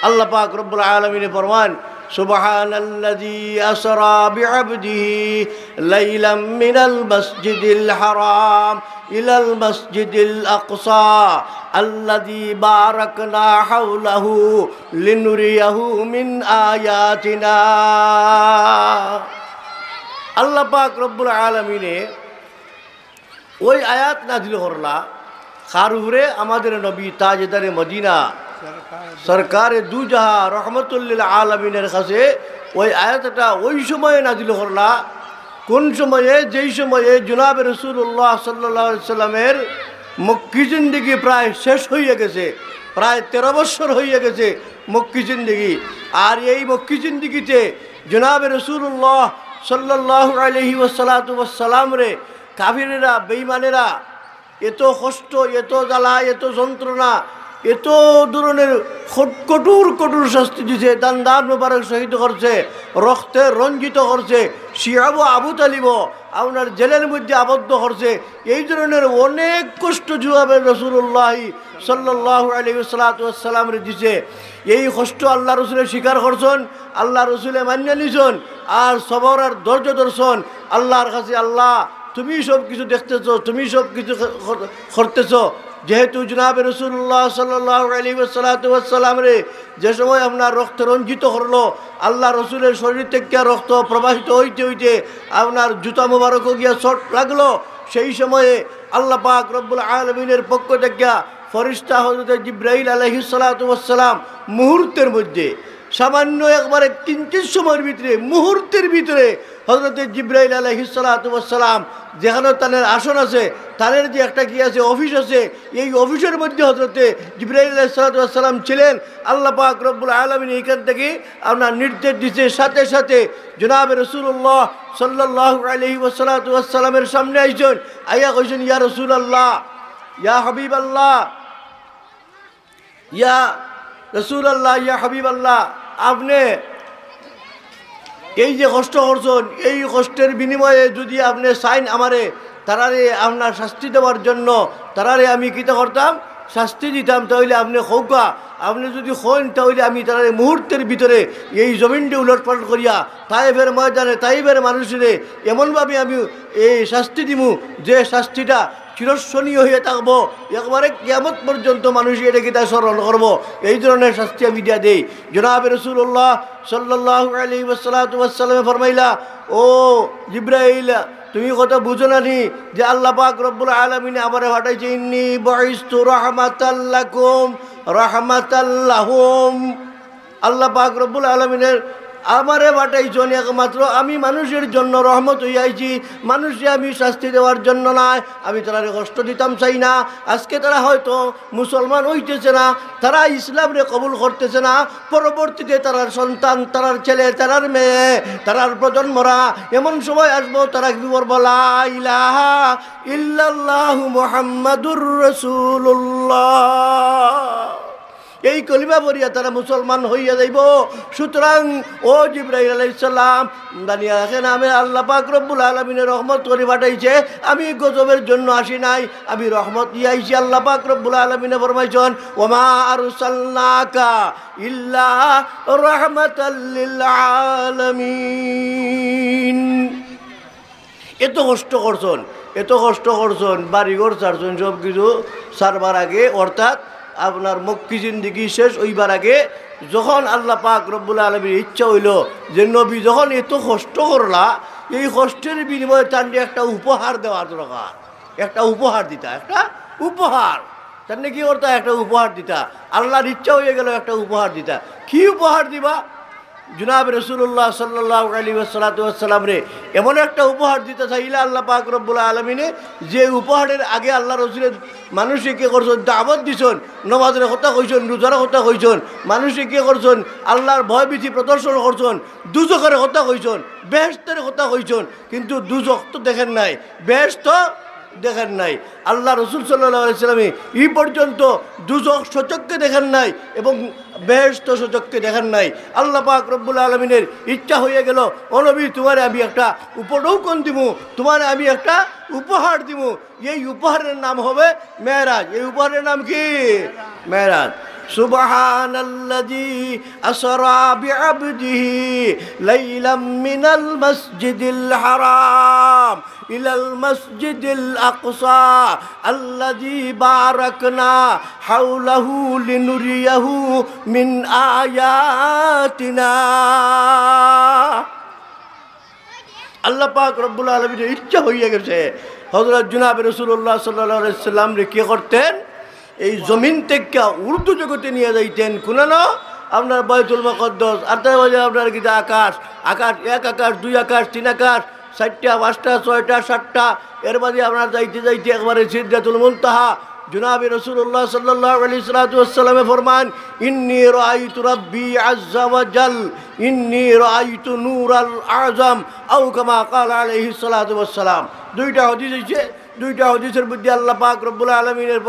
আল্লাহ পাক রব্বুল আলামিন ফরমান সুবহানাল্লাযী আসরা বিআবদিহি লাইলাম মিনাল মাসজিদিল হারাম ইলাল মাসজিদিল আকসা আল্লাযী বারাকনা হাওলাহু লিনুরিয়াহু মিন আয়াতিনা। আল্লাহ পাক রব্বুল আলামিনে ওই আয়াত নাযিল করলা কার উপরে? আমাদের নবী তাজদারে মদিনা সরকারে দুজাহা রহমতুল লিল আলামিনের কাছে ওই আয়াতটা ওই সময়ে নাযিল করলা। কোন সময়ে? যেই সময়ে জনাবে রাসূলুল্লাহ সাল্লাল্লাহু আলাইহি সাল্লামের মক্কি জিন্দেগি প্রায় শেষ হয়ে গেছে, প্রায় 13 বছর হয়ে গেছে মক্কি জিন্দেগি। আর এই মক্কি জিন্দেগিতে জনাবে রাসূলুল্লাহ সাল্লাল্লাহু আলাইহি ওয়াসাল্লাম রে কাফিরেরা বেঈমানেরা এত কষ্ট, এত জ্বালা, এত যন্ত্রণা, এত ধরনের কঠোর কঠোর শাস্তি দিছে। দান মোবারক শহীদ করছে, রক্তে রঞ্জিত করছে, শিয়াব আবু তালিব আপনার জেলের মধ্যে আবদ্ধ করছে। এই ধরনের অনেক কষ্ট জনাবে রাসূলুল্লাহ সাল্লাল্লাহু আলাইহি ওয়াসাল্লাম রে দিছে। এই কষ্ট আল্লাহ রসুলের স্বীকার করছেন, আল্লাহ রসুলে মান্য নিছেন, আর সবর আর ধৈর্য ধরছেন আল্লাহর কাছে। আল্লাহ তুমি সব কিছু দেখতেছো, তুমি সব কিছু করতেছ। যেহেতু জনাবে রাসূলুল্লাহ সাল্লাল্লাহু আলাইহি ওয়াসাল্লাম রে যে সময় আপনার রক্ত রঞ্জিত করলো, আল্লাহ রসুলের শরীর থেকে রক্ত প্রবাহিত হইতে হইতে আপনার জুতা মোবারকও গিয়া চোট লাগলো, সেই সময়ে আল্লাহ পাক রব্বুল আলামিনের পক্ষ থেকে ফেরেশতা হযরত জিবরাইল আলাইহিস সালাতু ওয়াস সালাম মুহূর্তের মধ্যে, সামান্য একবারে কিঞ্চিত সময়ের ভিতরে, মুহূর্তের ভিতরে হযরত জিবরাইল আলাইহিস সালাতু ওয়াস সালাম যেখানে তাদের আসন আছে, তাদের যে একটা কি আছে অফিস আছে, এই অফিসের মধ্যে হযরত জিবরাইল আলাইহিস সালাতু ওয়াস সালাম ছিলেন। আল্লাহ পাক রব্বুল আলামিন এইখান থেকে আপনার নির্দেশ দিতে সাথে সাথে জনাবে রাসূলুল্লাহ সাল্লাল্লাহু আলাইহি ওয়াসাল্লামের সামনে আইছেন, আইয়া কইছেন ইয়া রাসূলুল্লাহ, ইয়া হাবিবাল্লাহ, ইয়া রাসূলুল্লাহ, ইয়া হাবিবাল্লাহ, আপনি এই যে কষ্ট করছেন, এই কষ্টের বিনিময়ে যদি আপনি চাইন আমারে, তারারে আপনার শাস্তি দেওয়ার জন্য, তারারে আমি কিতা করতাম, শাস্তি দিতাম, তাহলে আপনি খৌকা, আপনি যদি হন তাহলে আমি তারারে মুহূর্তের ভিতরে এই জমিনটি উলটপালট করিয়া তাইফের ময়দানে তাইফের মানুষের এমনভাবে আমি এই শাস্তি দিমু যে শাস্তিটা চিরস্মরণীয় হয়ে থাকবো, একবারে কিয়ামত পর্যন্ত মানুষ এটাকে তা স্মরণ করবো। এই ধরনের শাস্তি আমি দিয়া দেই। জনাবে রাসূলুল্লাহ সাল্লাল্লাহু আলাইহি ওয়াসাল্লাম ফরমাইলা, ও জিবরাইল, তুমি কথা বুঝো না নি যে আল্লাহ পাক রব্বুল আলামিন আমারে পাঠাইছে, ইন্নী বুইস্তু রাহমাতাল লাকুম রাহমাতাল লাহুম। আল্লাহ পাক রব্বুল আলামিনের আমারে পাঠাইছেন একমাত্র আমি মানুষের জন্য রহমত হইয়াছি, মানুষকে আমি শাস্তি দেওয়ার জন্য নয়। আমি তারা কষ্ট দিতাম চাই না। আজকে তারা হয়তো মুসলমান হইতেছে না, তারা ইসলামরে কবুল করতেছে না, পরবর্তীতে তারার সন্তান, তারার ছেলে, তারার মেয়ে, তারার প্রজন্মরা এমন সময় আসবো তারা কি বলবো, লা ইলাহা ইল্লাল্লাহু মুহাম্মাদুর রাসূলুল্লাহ, এই কলিমা পড়িয়া তারা মুসলমান হইয়া যাইব। সুতরাং ও জিবরাইল আলাইহিস সালাম জানিয়া রাখেন, আমি আল্লাহ পাক রব্বুল আলামিনের রহমত করে পাঠাইছে, আমি গজবের জন্য আসি নাই, আমি রহমত দিয়ে আইছি। আল্লাহ পাক রব্বুল আলামিনে ফরমাইছেন, ওমা আরসালনাকা ইল্লা রাহমাতাল লিল আলামিন। এত কষ্ট করছেন, এত কষ্ট করছেন, বাড়িঘর ছাড়ছেন, সব কিছু ছাড়বার আগে, অর্থাৎ আপনার মক্কি জিন্দেগি শেষ হইবার আগে, যখন আল্লাহ পাক রব্বুল আলামিনের ইচ্ছা হইল যে নবী যখন এত কষ্ট করলা, এই কষ্টের বিনিময়ে তার একটা উপহার দেওয়া দরকার, একটা উপহার দিতা, একটা উপহার তার কি করতা, একটা উপহার দিতা। আল্লাহর ইচ্ছা হয়ে গেল একটা উপহার দিতা। কি উপহার দিবা? জনাব রাসূলুল্লাহ সাল্লাল্লাহু আলাইহি ওয়াসাল্লাম রে এমন একটা উপহার দিতে চাইলে আল্লাহ পাক রব্বুল আলামিনে যে উপহারের আগে আল্লাহ রসুলের মানুষে কে করছেন, দাওয়াত দিছেন, নামাজের কথা কইছেন, রোজার কথা কইছেন, মানুষে কে করছেন, আল্লাহর ভয় ভীতি প্রদর্শন করছেন, দুজকের কথা কইছেন, বেহেশতের কথা কইছেন, কিন্তু দুজক তো দেখেন নাই, বেহেশত দেখেন নাই। আল্লাহ রসুল সাল্লাল্লাহু আলাইহি ওয়াসাল্লাম এই পর্যন্ত দুজক সচক্ষে দেখেন নাই এবং বেহেশত সচক্ষে দেখেন নাই। আল্লাহ পাক রব্বুল আলামিনের ইচ্ছা হয়ে গেল, ও নবী তোমারে আমি একটা উপঢৌকন দিব, তোমারে আমি একটা উপহার দিব। এই উপহারের নাম হবে মেরাজ। এই উপহারের নাম কি? মেরাজ। সুবহানাল্লাযী আসরা বিআবদিহি লাইলাম মিনাল মাসজিদিল হারাম ইলাল মাসজিদিল আকসা আল্লাযী বারাকনা হাওলাহু লিনুরিয়াহু মিন আয়াতিনা। আল্লাহ পাক রব্বুল আলামিনের ইচ্ছা হইয়া গেছে হযরত জনাব রাসূলুল্লাহ সাল্লাল্লাহু আলাইহি সাল্লাম রে কি করতেন, এই জমিন থেকে উর্দু জগতে নিয়ে যাইতেন। কোনানো আপনার বাইতুল মুকদ্দাস, আর তার মাঝে আপনার কি আকাশ, আকাশ, এক আকাশ, দুই আকাশ, তিন আকাশ, 4টা 5টা 6টা 7টা, এর মাঝে আপনার যাইতে যাইতে একবারে সিদরাতুল মুনতাহা। জনাব রাসূলুল্লাহ সাল্লাল্লাহু আলাইহি ওয়াসাল্লাম ফরমান, ইন্নী রাআইতু রাব্বি আযজা ওয়া জাল, ইন্নী রাআইতু নূরাল আযম, আও কামা ক্বালা আলাইহি সাল্লাতু ওয়াসসালাম। দুইটা হাদিস আছে, দুইটা হাদিসের মধ্যে আল্লাহ পাক রব্বুল আলামিনের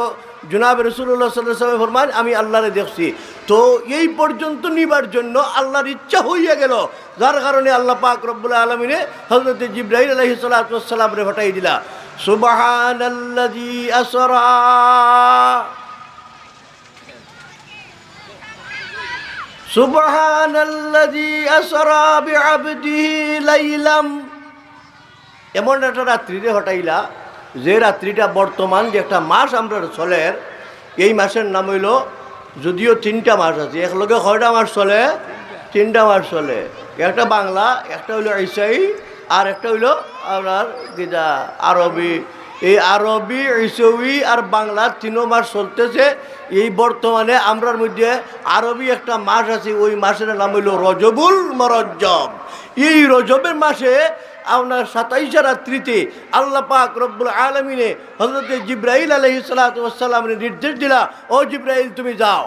জনাব রাসূলুল্লাহ সাল্লাল্লাহু আলাইহি ওয়াসাল্লাম ফরমান, আমি আল্লাহরে দেখছি। তো এই পর্যন্ত নিবার জন্য আল্লাহর ইচ্ছা হইয়া গেল, যার কারণে আল্লাহ পাক রব্বুল আলামিনে হযরত জিবরাইল আলাইহিস সালাতু ওয়াসসালাম রে পাঠাই দিলা। সুবহানাল্লাযী আসরা সুবহানাল্লাযী আসরা বিআবদিহি লাইলাম, এমন একটা রাত্রিরে হটাইলা যে রাত্রিটা বর্তমান যে একটা মাস আমরা চলের, এই মাসের নাম হইল, যদিও 3টা মাস আছে, একলগে 6টা মাস চলে, 3টা মাস চলে। একটা বাংলা, একটা হইল ঈসাই, আর একটা হইল আপনার যেটা আরবি। এই আরবি, ঈসাই আর বাংলা 3 মাস চলতেছে। এই বর্তমানে আমরার মধ্যে আরবি একটা মাস আছে, ওই মাসের নাম হইল রজবুল মুরজ্জব। এই রজবের মাসে আপনার 27 রাত্রিতে আল্লাহ পাক রব্বুল আলামিনে হযরত জিবরাইল আলাইহিস সালাতু ওয়াস সালামের নির্দেশ দিলা, ও জিবরাইল তুমি যাও,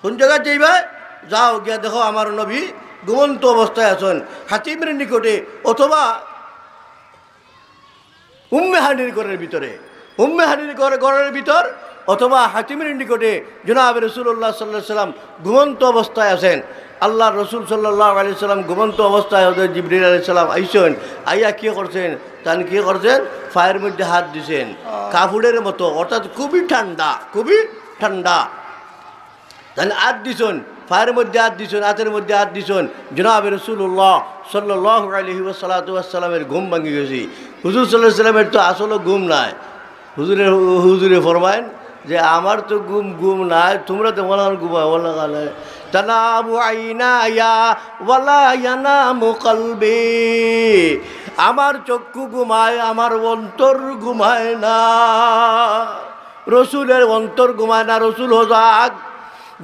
কোন জায়গায় যাইবা, যাও গিয়া দেখো আমার নবী ঘুমন্ত অবস্থায় আছেন হাতিমের নিকটে, অথবা উম্মে হানির ঘরের ভিতরে, উম্মে হানির ঘরের ভিতর, অথবা হাতিমের নিকটে জনাব রাসূলুল্লাহ সাল্লাল্লাহু আলাইহি সাল্লাম ঘুমন্ত অবস্থায় আছেন। আল্লাহ রসুল সাল্লাল্লাহু আলাইহি সাল্লাম ঘুমন্ত অবস্থায় হযরত জিবরিল আলাইহিস সালাম আইসেন, আইয়া কী করছেন, তান কী করছেন, ফায়ের মধ্যে হাত দিছেন কাপড়ের মতো, অর্থাৎ খুবই ঠান্ডা, খুবই ঠান্ডা। তাহলে হাত দিছেন, ফায়ের মধ্যে হাত দিছেন, হাতের মধ্যে হাত দিছেন। জনাব রাসূলুল্লাহ সাল্লাল্লাহু আলাইহি ওয়াসাল্লামের ঘুম ভাঙি গেছে। হুজুর সাল্লাল্লাহু আলাইহি সাল্লামের তো আসলে ঘুম নাই। হুজুরে ফরমায়েন যে আমার তো ঘুম নাই, তোমরা তো মনে ঘুমায় বলা গালে তানামু আইনায়া ওয়ালা ইয়ানামু কলবি, আমার চক্ষু ঘুমায়, আমার অন্তর ঘুমায় না। রসুলের অন্তর ঘুমায় না, রসুল হজাক।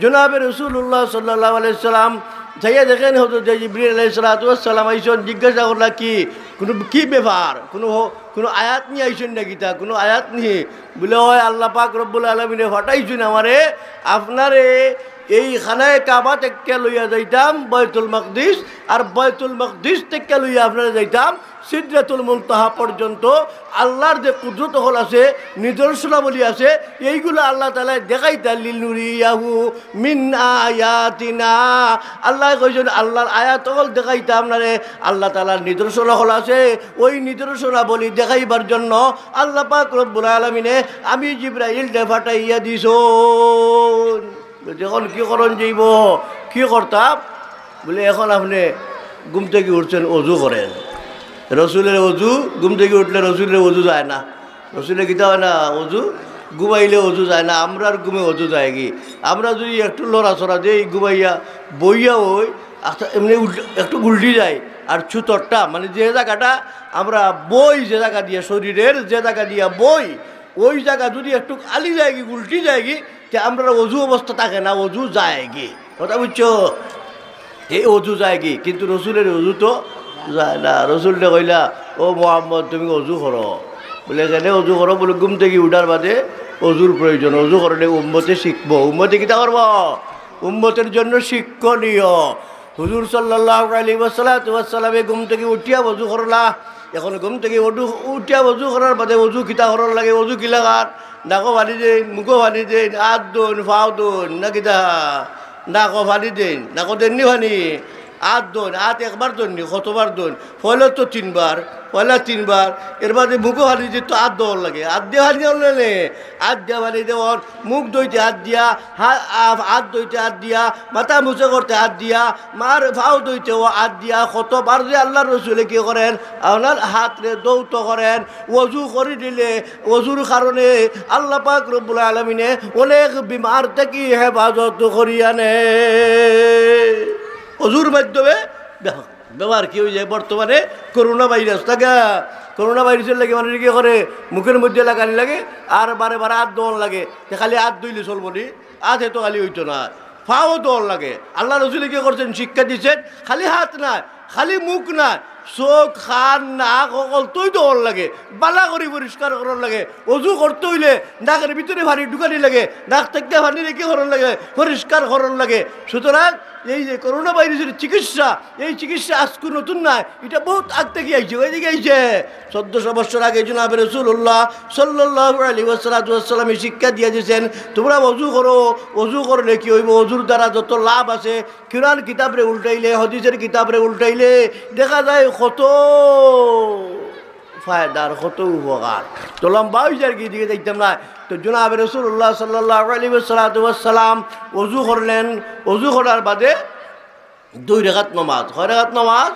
জনাবে রাসূলুল্লাহ সাল্লাল্লাহু আলাইহি সাল্লাম যাইয়া দেখেন হযরত জিবরিল আলাইহিস সালাতু ওয়াস সালাম আইসেন, জিজ্ঞাসা করলা কি ব্যাপার, কোনো আয়াত নিয়ে আইসেন নাকি, তা কোনো আয়াত নিয়ে বলে, হয় আল্লাহ পাক রব্বুল আলামিনে ফাটাইছেন আমারে আপনারে এই খানায় কাবা থেকে লইয়া যাইতাম বাইতুল মাকদিস, আর বাইতুল মাকদিস থেকে লইয়া আপনারা যাইতাম সিদরাতুল মুনতাহা পর্যন্ত। আল্লাহর যে কুদরত হল আছে, নিদর্শনাবলী আছে, এইগুলো আল্লাহ তাআলা দেখাইতা লিনুরিয়াহু মিন আয়াতিনা। আল্লাহ কইছেন আল্লাহর আয়াত হল দেখাইতা আপনারে, আল্লাহ তাআলার নিদর্শন হল আছে, ওই নিদর্শনাবলী দেখাইবার জন্য আল্লাহ পাক রব্বুল আলামিনে আমি জিবরাইল দে ফাটাইয়া দিছুন। এখন কী করণ যাইব, কী করতাম বলে, এখন আপনি ঘুম থেকে উঠছেন, অজু করেন। রসুলের অজু, ঘুম থেকে উঠলে রসুলের অজু যায় না, রসুলের গীতা হয় না অজু, ঘুমাইলে অজু যায় না, আমরা আর ঘুমে অজু যায় কি। আমরা যদি একটু লড়াচড়া দিই ঘুমাইয়া বইয়া ওই এমনি একটু উল্টি যায়, আর ছুতরটা মানে যে জায়গাটা আমরা বই, যে জায়গা দিয়ে শরীরের যে জায়গা দিয়া বই, ওই জায়গা যদি একটু আলি যায় কি, উল্টি যায় কি, তে আমরা অজু অবস্থা থাকে না, অজু যায় কি, কথা বুঝছো, এই অজু যায় কি। কিন্তু রসুলের অজু তো যায় না। রসুলটা কইলা, ও মোহাম্মদ তুমি অজু করো, বলে কেন অজু করো, বলে ঘুম থেকে উঠার বাদে অজুর প্রয়োজন, অজু করলে উম্মতে শিখবো, উম্মতে কিতা করবো, উম্মতের জন্য শিক্ষণীয়। হুজুর সাল্লাল্লাহু আলাইহি ওয়াসাল্লামে ঘুম থেকে উঠিয়া অজু করলা, এখন ঘুম থেকে উঠিয়া অজু করার বাদে অজু কিতা করার লাগে, অজু কি লাগার, নাকো ভানি দেন, মুখো ভানি দেন, হাত দোন, ফাও দোন, না কিতা নাকো ভানি দেন, নাকো দেননি ভানি, হাত দোন, হাত একবার দোননি, কতবার দোন, ফলে তো 3 বার, পয়লা 3 বার এর বাদে মুখও হানি যে তো হাত দেওয়ার লাগে হাত দিয়ে হানি হলে হাত দেওয়া মানে দেওয়ার মুখ ধুইতে হাত দিয়া হাত ধুইতে হাত দিয়া মাথা মুছে করতে হাত দিয়া মার ভাও ধুইতে হাত দিয়া কতবার যে আল্লাহ রসুলে কি করেন আপনার হাতরে দৌত করেন ওযু করে দিলে ওযুর কারণে আল্লাহ পাক রব্বুল আলামিনে অনেক বিমার থেকে হেফাজত করিয়া নে ওযুর মাধ্যমে ব্যবহার কি হয়ে যায় বর্তমানে করোনা ভাইরাস থাকে করোনা ভাইরাসের লাগে মানে কি করে মুখের মধ্যে লাগানি লাগে আর বারে বারে হাত দোয়ান লাগে খালি হাত ধুইলে চলবো নি হাত এত খালি হইতো না ফাও দোয়ান লাগে আল্লাহ রসুল কি করছেন শিক্ষা দিচ্ছেন খালি হাত না খালি মুখ না চোখ খান নাক অকল তৈ দোয়ান লাগে বালা করে পরিষ্কার করার লাগে অজু করতে হইলে নাকের ভিতরে ভারী ঢুকানি লাগে নাক থেকে ভারী রেখে করার লাগে পরিষ্কার করার লাগে সুতরাং এই যে করোনা ভাইরাসের চিকিৎসা এই চিকিৎসা আজকে নতুন নয় এটা বহুত আগ থেকে আইছে ওই দিকে আইছে 1400 বছর আগে জনাবে রাসূলুল্লাহ সাল্লাল্লাহু আলাইহি ওয়াসাল্লাম শিক্ষা দিয়ে দিয়েছেন তোমরা ওযু করো ওযু করলে কি হইব ওযুর দ্বারা যত লাভ আছে কুরআন কিতাবরে উল্টাইলে হাদিসের কিতাবরে উল্টাইলে দেখা যায় কত ফায়দার কত উপকার তো লম্বা হইজার কি দিকে যাইতাম না তো জনাবে রাসূলুল্লাহ সাল্লাল্লাহু আলাইহি ওয়াসাল্লাম ওযু করলেন ওযু করার বাদে 2 রাকাত নামাজ কয় রাকাত নামাজ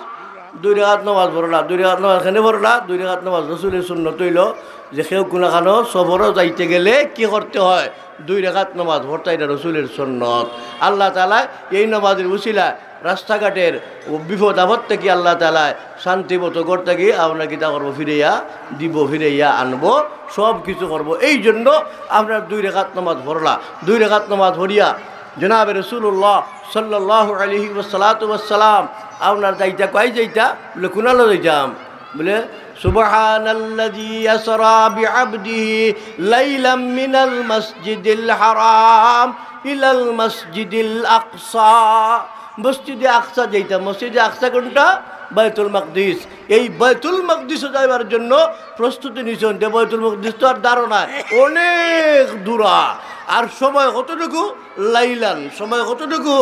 2 রাকাত নামাজ পড়লা 2 রাকাত নামাজ কেন পড়লা 2 রাকাত নামাজ রাসূলের সুন্নাত হইল যে কেউ কোনখানো সফরও যাইতে গেলে কি করতে হয় 2 রাকাত নামাজ পড়তে এটা রাসূলের সুন্নাত আল্লাহ তাআলা এই নামাজের উসিলা রাস্তাঘাটের বিপদ আপদ থেকে আল্লাহ তাআলা শান্তিমত করতে গিয়ে আমরা কিতা করবো ফিরাইয়া দিব ফিরাইয়া আনবো সব কিছু করবো এই জন্য আপনার 2 রাকাত নামাজ পড়লা 2 রাকাত নামাজ পড়িয়া জনাবে রাসূলুল্লাহ সাল্লাল্লাহু আলাইহি ওয়াসাল্লাম আপনার যাইতা কয় যাইতা বলে কোনালো যাইতাম বলে সুবহানাল্লাযী আসরা বিআবদিহি লাইলাম মিনাল মসজিদিল হারাম ইলাল মসজিদিল আকসা মসজিদে আকসা যাইতাম মসজিদে আকসা কোনটা বাইতুল মাকদিস এই বাইতুল মাকদিসে যাইবার জন্য প্রস্তুতি নিছেন যে বাইতুল মাকদিস তো আর ধারণা অনেক দূরা আর সময় কতটুকু লাইলান সময় কতটুকু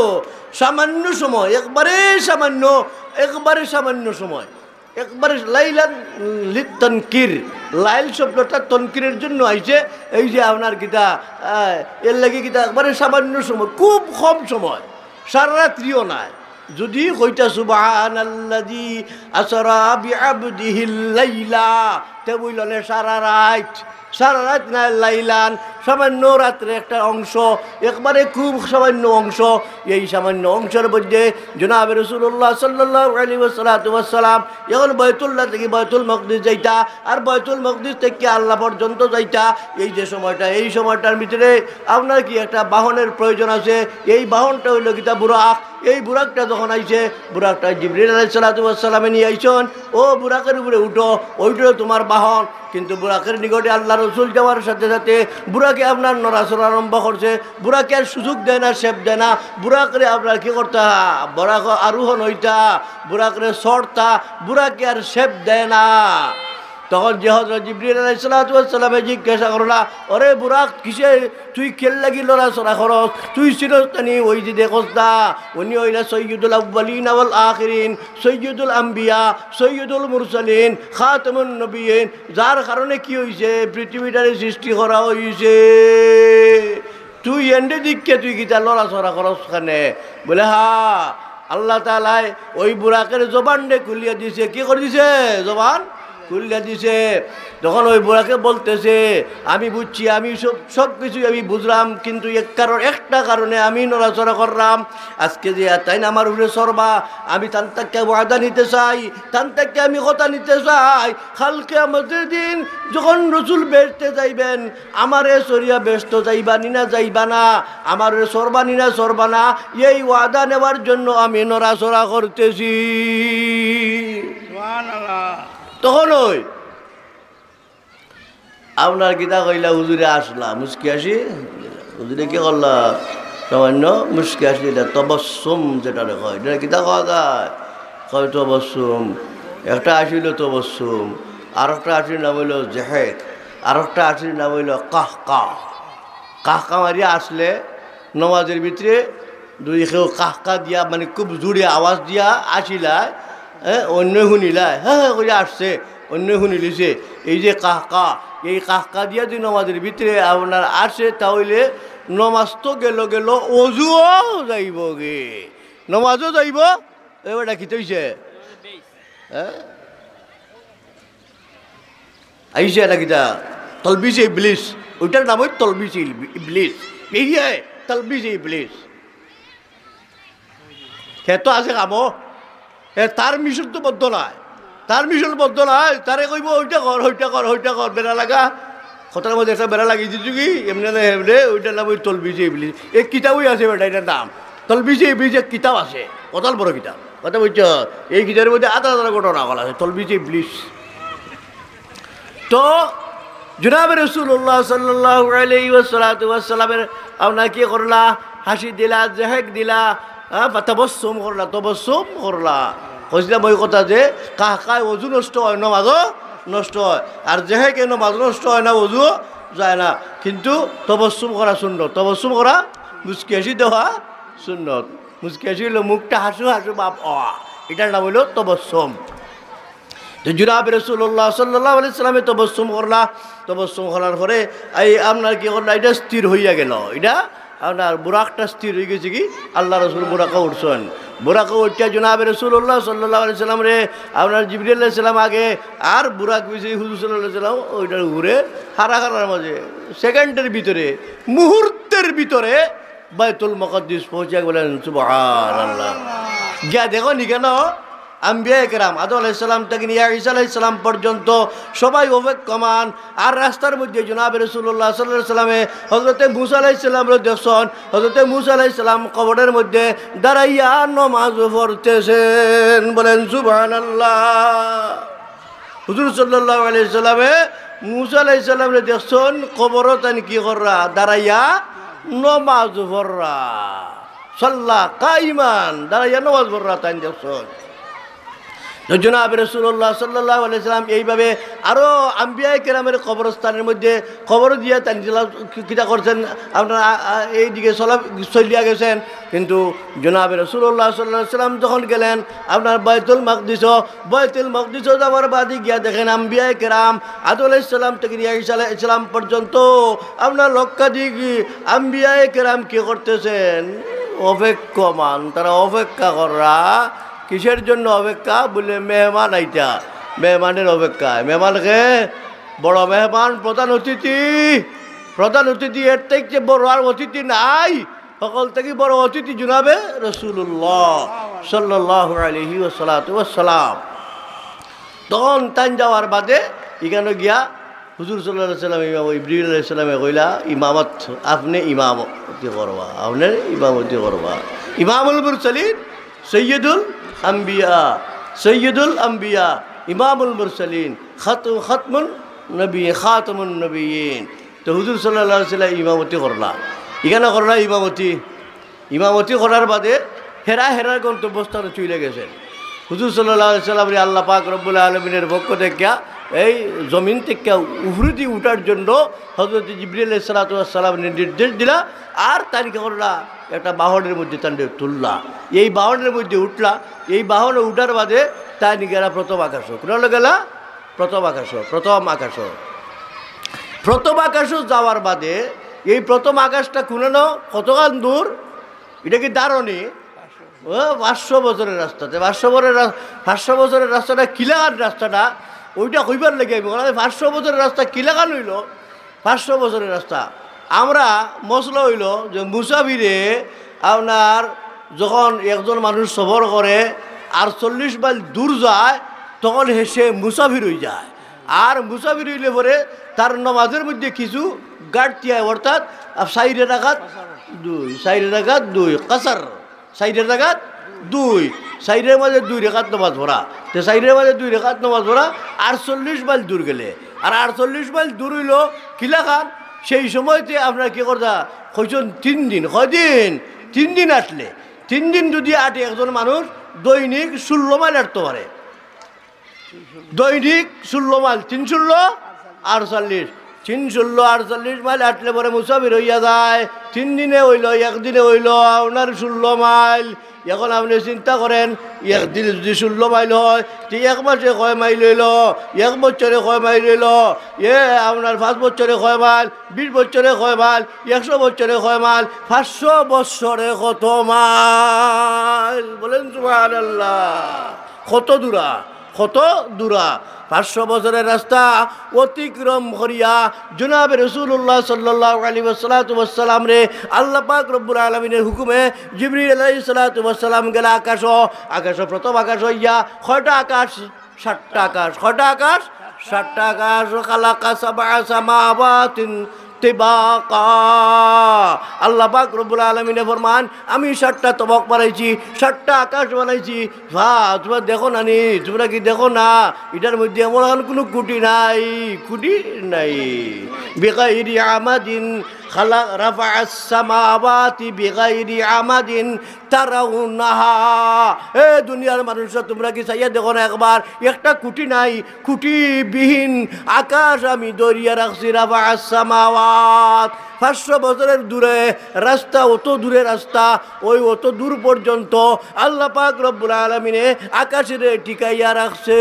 সামান্য সময় একবারে সামান্য সময় একবারে লাইলান লিতানকির লাইল শব্দটা তনকিরের জন্য আইছে এই যে আপনার কিতা এর লাগে কিতা একবারে সামান্য সময় খুব কম সময় সারা রাত্রিও নাই যদি কইতা সুবহানাল্লাযী আসরা বিআবদিহিল লাইলা তে বইলনে সারা রাত না লাইলান সামান্য রাত্রে একটা অংশ একবারে খুব সামান্য অংশ এই সামান্য অংশের মধ্যে জনাবে রাসূলুল্লাহ সাল্লাল্লাহু আলাইহি ওয়াসাল্লাম এখন বাইতুল্লাহ থেকে বাইতুল মাকদিস যাইতা আর বাইতুল মাকদিস থেকে আল্লাহ পর্যন্ত যাইতা এই যে সময়টা এই সময়টার ভিতরে আপনার কি একটা বাহনের প্রয়োজন আছে এই বাহনটা হইল কিতা বুরাক এই বুরাকটা যখন আইছে বুরাকটা জিবরিল আলাইহিস সালামে নিয়ে আইছেন ও বুরাকের উপরে উঠো ওইটা তোমার বাহন কিন্তু বুরাকের নিকটে আল্লাহ রসুল যাওয়ার সাথে সাথে বুরাকে আপনার নড়াচড়া আরম্ভ করছে বুরাকে আর সুযোগ দেয় না শেপ দেয় না বুরাকরে আপনার কি করতে বুরাক আরোহণ হইতা বুরাকরে সরতা বুরাকে আর শেপ দেয় না তখন যে হযরত জিবরিল আলাইহিস সালামে জিজ্ঞাসা করলা ওরে বুরাক কিসে তুই খেল লাগি লড়াচড়া করস তুই চিরস্থানি ওই যে দেখস না উনি হইলা সৈয়দুল আউয়ালিন ওয়াল আখিরিন সৈয়দুল আম্বিয়া সৈয়দুল মুরসালিন খাতামুন নবিয়িন যার কারণে কি হইছে পৃথিবীটারে সৃষ্টি করা হইছে তুই এন্ডে দিককে তুই কিতা লড়াচড়া করস কানে বলে হা আল্লাহ তাআলা ওই বুরাকের জবানডে খুলিয়া দিছে কি করে দিছে জবান খুলিয়া দিছে তখন ওই বুড়াকে বলতেছে আমি বুঝছি আমি সব কিছুই আমি বুঝলাম কিন্তু একটা কারণে আমি নড়াচড়া করলাম আজকে যে তাই না আমার উপরে সরবা আমি তান থেকে ওয়াদা নিতে চাই তান থেকে আমি কথা নিতে চাই কালকে আমাদের দিন যখন রসুল বেচতে যাইবেন আমারে সরিয়া ব্যস্ত যাইবা নিনা যাইবা না আমারে সরবা নিনা সরবা না এই ওয়াদা নেওয়ার জন্য আমি নড়াচড়া করতেছি তখন ওই আপনার গীতা কইলা হুজুরে আসলা মুস্কি আসি হুজুরে কি করলা সামান্য মুস্কি আসি এটা তবস্সুম যেটা কয় এটা গীতা কওয়া যায় কয় তবস্সুম একটা আসিল তবস্সুম আর একটা আসির নাম হইল জেহেক আর একটা আসির নাম হইল কাহকা কাহকা মারিয়া আসলে নমাজের ভিতরে দুই কেউ কাহকা দিয়া মানে খুব জোরে আওয়াজ দিয়া আসিলায় অন্য শুনিলায় হ্যাঁ করে আসছে অন্য শুনি লিছে এই যে কাহকা এই কাহকা দিয়া যদি নমাজের ভিতরে আপনার আসে তাহলে নমাজ তো গেল গেল অজুও যাইব গে নমাজও যাইব এবারটা কি তৈছে হ্যাঁ আইসে এটা কিতা তলবিসে ইবলিস ওইটার নাম ওই তলবিসে ইবলিস এই তলবিসে ইবলিস সে তো আছে কামো তার মিশন তো বদ্ধ নয় তার মিশন বদ্ধ নয় তারে কইব ওইটা কর ওইটা কর ওইটা কর বেড়া লাগা কথার মধ্যে একটা বেড়া লাগিয়ে দিচ্ছি কি এমনি না এমনি ওইটার নাম ওই তলবিসে ইবলিস এই কিতাবই আছে বেটা এটার নাম তলবিসে ইবলিস এক কিতাব আছে কতাল বড় কিতাব কথা বলছ এই কিতাবের মধ্যে আধা আধা ঘটনা বলা আছে তলবিসে ইবলিস তো জনাব রাসূলুল্লাহ সাল্লাল্লাহু আলাইহি ওয়াসাল্লামের আপনার কি করলা হাসি দিলা জেহেক দিলা তবস্সুম করলা তবস্সুম করলা কইছিলাম ওই কথা যে কাহকায় অজু নষ্ট হয় নমাজও নষ্ট হয় আর জেহেকে নমাজ নষ্ট হয় না অজু যায় না কিন্তু তবস্সুম করা সুন্নত তবস্সুম করা মুচকি হাসি দেওয়া সুন্নত মুচকি হাসি হইল মুখটা হাসু হাসু বাপ এটার নাম হইল তবস্সুম তো জনাব রাসূলুল্লাহ সাল্লাল্লাহু আলাইহি সাল্লামে তবস্সুম করলা তবস্সুম করার পরে এই আপনার কি করলা এটা স্থির হইয়া গেল এটা আপনার বুরাকটা স্থির হয়ে গেছে কি আল্লাহ রসুল বুরাকা উঠছেন বুরাকা উঠটা জনাব রাসূলুল্লাহ সাল্লাল্লাহু আলাইহি সাল্লাম রে আপনার জিবরিল আলাইহিস সালাম আগে আর বুরাক বিছে হুজুর সাল্লাল্লাহু আলাইহি সাল্লাম ওইটার ঘুরে হারার মাঝে সেকেন্ডের ভিতরে মুহূর্তের ভিতরে বাইতুল মুকাদ্দিস পৌঁছে গেলেন সুবহানাল্লাহ গিয়া দেখো নি কেন আম্বিয়া কেরাম আদম আলাইহিস সালাম থেকে নিয়ে ঈসা আলাইহিস সালাম পর্যন্ত সবাই অপেক্ষমান আর রাস্তার মধ্যে জনাব রাসূলুল্লাহ সাল্লাল্লাহু আলাইহি সাল্লামে হযরতে মুসা আলাইহিস সালামের দেখছেন হযরতে মুসা আলাইহিস সালাম কবরের মধ্যে দাঁড়াইয়া নামাজ পড়তেছেন বলেন সুবহানাল্লাহ হুজুর সাল্লাল্লাহু আলাইহি সাল্লামে মুসা আলাইহিস সালামের দেখছেন কবরত কি কররা দাঁড়াইয়া নামাজ পড়রা সাল্লা কাইমান দাঁড়াইয়া নামাজ পড়রা তাই দেখছেন জনাব রাসূলুল্লাহ সাল্লাল্লাহু আলাইহি সাল্লাম এইভাবে আরও আম্বিয়া কেরামের কবরস্থানের মধ্যে কবর দিয়ে তাই কিতা করছেন আপনারা এইদিকে চলিয়া গেছেন কিন্তু জনাব রাসূলুল্লাহ সাল্লাল্লাহু আলাইহি সাল্লাম যখন গেলেন আপনার বাইতুল মাকদিস যাওয়ার বাদে গিয়া দেখেন আম্বিয়া কেরাম আদম আলাইহিস সালাম থেকে নিয়ে ঈসা আলাইহিস সালাম পর্যন্ত আপনার লক্ষাধিক আম্বিয়া কেরাম কি করতেছেন অপেক্ষমান তারা অপেক্ষা করা কিসের জন্য অপেক্ষা বলে মেহমান আইতা মেহমানের অপেক্ষা মেহমানকে বড় মেহমান প্রধান অতিথি এর থেকে বড় আর অতিথি নাই সকল থেকে বড় অতিথি জনাবে রাসূলুল্লাহ সাল্লাল্লাহু আলাইহি ওয়াসাল্লাম তখন তান যাওয়ার বাদে এখানে গিয়া হুজুর সাল্লাল্লাহু আলাইহি সাল্লাম ইমাম ইব্রাহিম আলাইহিস সালামে কইলা ইমামত আপনি ইমামতি করবা আপনি ইমামতি করবা ইমামুল মুরসালিন সৈয়দুল আম্বিয়া ইমামুল মুরসালিন খাতামুন নবিয়্যিন তো হুজুর সাল্লাল্লাহু আলাইহি সাল্লাম ইমামতি করলা এখানে করলা ইমামতি করার বাদে হেরার গন্তব্যস্থানে চলে গেছেন হুজুর সাল্লাল্লাহু আলাইহি সাল্লাম আল্লাহ পাক রব্বুল আলামিনের পক্ষ থেকে এই জমিন থেকে উফরিদি উঠার জন্য হযরত জিবরিল আলাইহিস সালাতু ওয়াস সালামের নির্দেশ দিলা আর তারিখে করলা একটা বাহনের মধ্যে তান্ডে তুললা এই বাহনের মধ্যে উঠলা এই বাহনে উঠার বাদে তাই গেলা প্রথম আকাশ কোথাও গেলা প্রথম আকাশ যাওয়ার বাদে এই প্রথম আকাশটা খুনানো কতখান দূর এটা কি দারণী 500 বছরের রাস্তাতে 500 বছরের রাস্তাটা কিলাগান রাস্তাটা ওইটা কইবার লাগে আমি 500 বছরের রাস্তা কিলাগান হইল 500 বছরের রাস্তা আমরা মশলা হইল যে মুসাফিরে আপনার যখন একজন মানুষ সফর করে আর 40 মাইল দূর যায় তখন সে মুসাফির হয়ে যায় আর মুসাফির হইলে পরে তার নামাজের মধ্যে কিছু ঘাটতি হয় অর্থাৎ 4 রাকাত 2 কাসার 4 রাকাত 2 4 মাঝে 2 রাকাত নামাজ পড়া তো 4 মাঝে 2 রাকাত নামাজ পড়া 48 মাইল দূর গেলে আর 48 মাইল দূর হইল কিলাখান সেই সময়তে আপনার কী করতা কইছেন 3 দিন কয়দিন 3 দিন আসলে 3 দিন যদি আটে একজন মানুষ দৈনিক 16 মাইল হাঁটতে পারে দৈনিক 16 মাইল 3 × 16 = 48 348 মাইল হাঁটলে পরে মুসাফির হইয়া যায়। 3 দিনে হইল, একদিনে হইল আপনার 16 মাইল। এখন আপনি চিন্তা করেন, একদিন যদি 16 মাইল হয়, তো 1 মাসে কয় মাইল হইল, 1 বছরে কয় মাইল হইল, আপনার 5 বছরে কয় মাইল, 20 বছরে কয় মাইল, 100 বছরে কয় মাইল, 500 বছরে কত মাইল? বলেন সুবহানাল্লাহ। কত দূরা, কত দূরা। 500 বছরের রাস্তা অতিক্রম করিয়া জনাবে রাসূলুল্লাহ সাল্লাল্লাহু আলাইহি ওয়াসাল্লাম রে আল্লাহ পাক রব্বুল আলামিনের হুকুমে জিবরিল আলাইহিস সালাতু ওয়াসসালাম গেল আকাশ। আকাশ প্রথম আকাশ হইয়া কয়টা আকাশ? 7টা আকাশ। কয়টা আকাশ? 7টা আকাশ। খালাকা সাবআ সামাওয়াতিন তিবাকা। আল্লাহ পাক রব্বুল আলামিনে ফরমান, আমি 7টা তবক বানাইছি, 7টা আকাশ বানাইছি। তোমরা দেখো না নি? তোমরা কি দেখো না এটার মধ্যে এমন কোনো কুটি নাই? কুটি নাই। বিগাইরি আমাদিন খালাক রাফা'আস সামাওয়াতি বিগাইরি আমাদিন তারাউনাহা। এ দুনিয়ার মানুষরা তোমরা কি চাইয়া দেখো না একবার? একটা কুটি নাই, কুটিবিহীন আকাশ আমি দরিয়া রাখছি। রাফা'আস সামাওয়াত, 500 বছরের দূরে রাস্তা, অত দূরে রাস্তা, ওই অত দূর পর্যন্ত আল্লাহ পাক রব্বুল আলামিনে আকাশের টিকাইয়া রাখছে।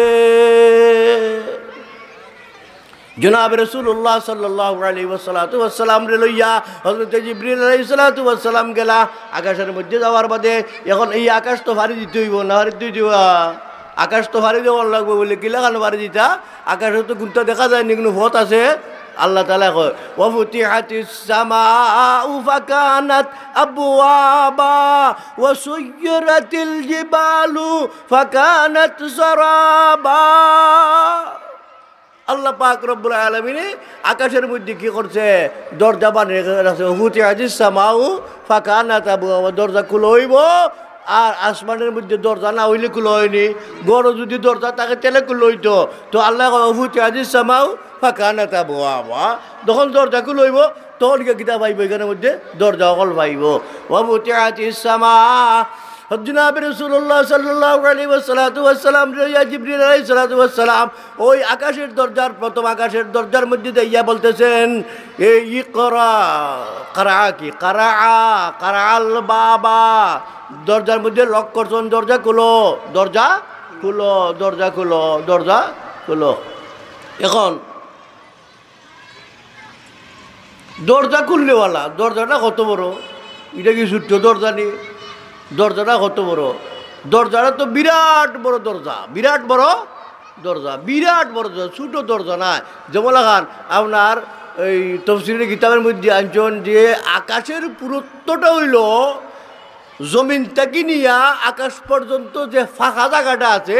জনাব রাসূলুল্লাহ সাল্লাল্লাহু আলাইহি ওয়াসাল্লাম রে লইয়া হযরত জিবরিল আলাইহিস সালাতু ওয়াসসালাম গেলা আকাশের মধ্যে যাওয়ার বাদে। এখন এই আকাশ তো ভারী দিতে হইব না? ভারী দিতে আকাশ তো ভারী দেওয়ার লাগবে বলে কি লাগানো ভারী দিতা? আকাশে তো গুণটা দেখা যায় নি, কোনো পথ আছে? আল্লাহ তাআলা কয় ওয়াফুতিহাতিস সামাউ ফাকানাত আবওয়াবা ওয়া সুয়্যিরাতিল জিবালু ফাকানাত সারাবা। আল্লাহ পাক রব্বুল আলামিনে আকাশের মধ্যে কি করছে? দরজা বানিয়ে রাখছে। ওয়াফুতিহাতিস সামাউ ফাকানাত আবওয়াবা, দরজা খুলে হইব। আর আসমানের মধ্যে দরজা না হইলে খুলে হয়নি। গড় যদি দরজা থাকে তাহলে খুলে হইতো। তো আল্লাহ ওয়াফুতিহাতিস সামাউ ফাকানাত আবওয়াবা, যখন দরজা খুলে হইব তখন কিতাব পাইব, এখানের মধ্যে দরজা অকল পাইব। ওয়াফুতিহাতিস সামা। জনাবে রাসূলুল্লাহ সাল্লাল্লাহু আলাইহি ওয়াসাল্লাম জিবরিল আলাইহিস সালাতু ওয়াসসালাম ওই আকাশের দরজার, প্রথম আকাশের দরজার মধ্যে দিয়া বলতেছেন, এই ইকরা। কারা কি? কারাআল বাবা, দরজার মধ্যে লক করছেন, দরজা খুলো, দরজা খুলো, দরজা খুলো, দরজা খুলো। এখন দরজা খুললেওয়ালা, দরজাটা কত বড়? এটা কি ছোট্ট দরজা নি? দরজাটা কত বড়? দরজাটা তো বিরাট বড় দরজা, বিরাট বড় দরজা, বিরাট বড় দরজা, ছোটো দরজা না। যেমন লাগান আপনার এই তফসিরের কিতাবের মধ্যে আনছেন যে আকাশের পুরুত্বটা হইল জমিন থেকে নিয়া আকাশ পর্যন্ত যে ফাঁকা জায়গাটা আছে,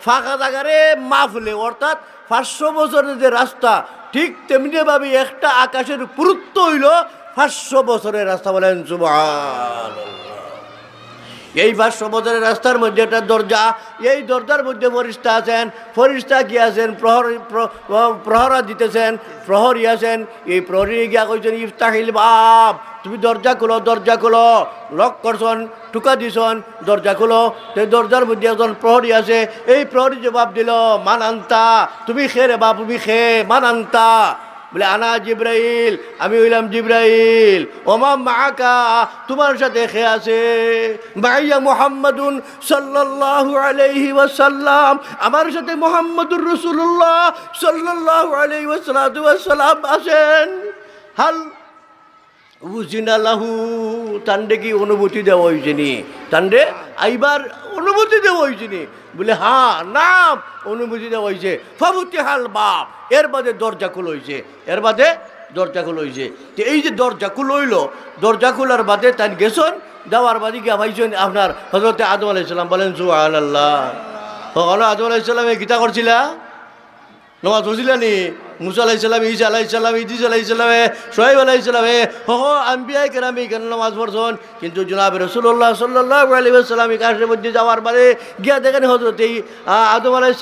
ফাঁকা জায়গারে মাফলে, অর্থাৎ 500 বছরের যে রাস্তা, ঠিক তেমনিভাবে একটা আকাশের পুরুত্ব হইল 500 বছরের রাস্তা। বলেন সুবহানাল্লাহ। এই 500 বছরের রাস্তার মধ্যে একটা দরজা, এই দরজার মধ্যে ফেরেশতা আছেন। ফেরেশতা কি আছেন? প্রহরা দিতেছেন, প্রহরী আছেন। এই প্রহরী গিয়া কইছেন, ইফতাহিল বাব, তুমি দরজা খুলো, দরজা খুলো। লক করছন, টুকা দিছন, দরজা খুলো। সেই দরজার মধ্যে একজন প্রহরী আছে। এই প্রহরী জবাব দিল, মান আনতা, তুমি খে রে বাপ, তুমি খে, মান আনতা। বলে আনা জিব্রাইল, আমি হইলাম জিব্রাইল। ওমা মাআকা, তোমার সাথে খে আছে? মাইয়া মুহাম্মাদুন সাল্লাল্লাহু আলাইহি ওয়াসাল্লাম, আমার সাথে মুহাম্মদুর রাসূলুল্লাহ সাল্লাল্লাহু আলাইহি ওয়াসাল্লাম আছেন। হাল বুঝিনা লাহু, তান্ডে কি অনুমতি দেওয়া হয়েছে নি? তান্ডে আইবার অনুমতি দেওয়া হয়েছে নি? বলে হ্যাঁ, নাম অনুমতি দেওয়া হয়েছে। ফাফুতিহাল বাব, এর বাদে দরজা খুলে হয়েছে, এর বাদে দরজা খুলে হয়েছে। তো এই যে দরজা খুলে হইল, দরজা খোলার বাদে তাই গেছেন, দেওয়ার বাদে গিয়া ভাইছেন আপনার হযরতে আদম আলাইহিস সালাম। বলেন সুবহানাল্লাহ। আদম আলাইহিস সালামে গীতা করছিলা, নামাজ পড়ছিলা নি? মুসা আলাইহিস সালাম, ঈসা আলাইহিস সালাম, ইদ্রিস আলাইহিস সালামে, শুআয়ব আলাইহিস সালামে, আম্বিয়ায়ে কেরামে কেন নামাজ পড়ছেন। কিন্তু জনাবে রাসূলুল্লাহ সাল্লাল্লাহু আলাইহি ওয়াসাল্লাম আকাশের মধ্যে যাওয়ার পরে গিয়া দেখেন হযরত আদম আলাইহিস